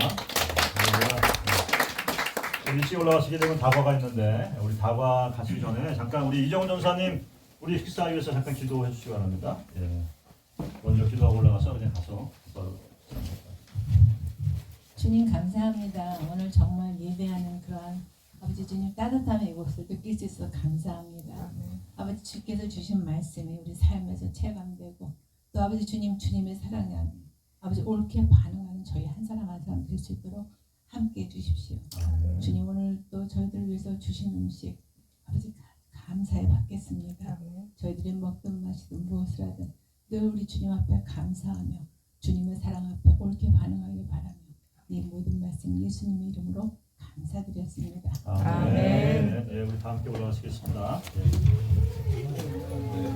일찍 올라가시게 되면 다과가 있는데 우리 다과 가시기 전에 잠깐 우리 이정훈 전사님 우리 식사하기 위해서 잠깐 기도해 주시기 바랍니다. 예. 먼저 기도하고 올라가서 그냥 가서 바로 주님 감사합니다. 오늘 정말 예배하는 그러한 아버지 주님 따뜻함의 이곳을 느낄 수 있어 감사합니다. 아버지 주께서 주신 말씀이 우리 삶에서 체감되고 또 아버지 주님 주님의 사랑에 아버지 옳게 반응하는 저희 한 사람 한 사람 될 수 있도록 함께 해주십시오. 주님 오늘 또 저희들을 위해서 주신 음식 아버지 감사해 받겠습니다. 저희들이 먹든 마시든 무엇을 하든 늘 우리 주님 앞에 감사하며 주님의 사랑 앞에 옳게 반응하길 바라며 이 모든 말씀 예수님의 이름으로 감사드렸습니다. 아멘. 네, 우리 다 함께 올라가시겠습니다. 네.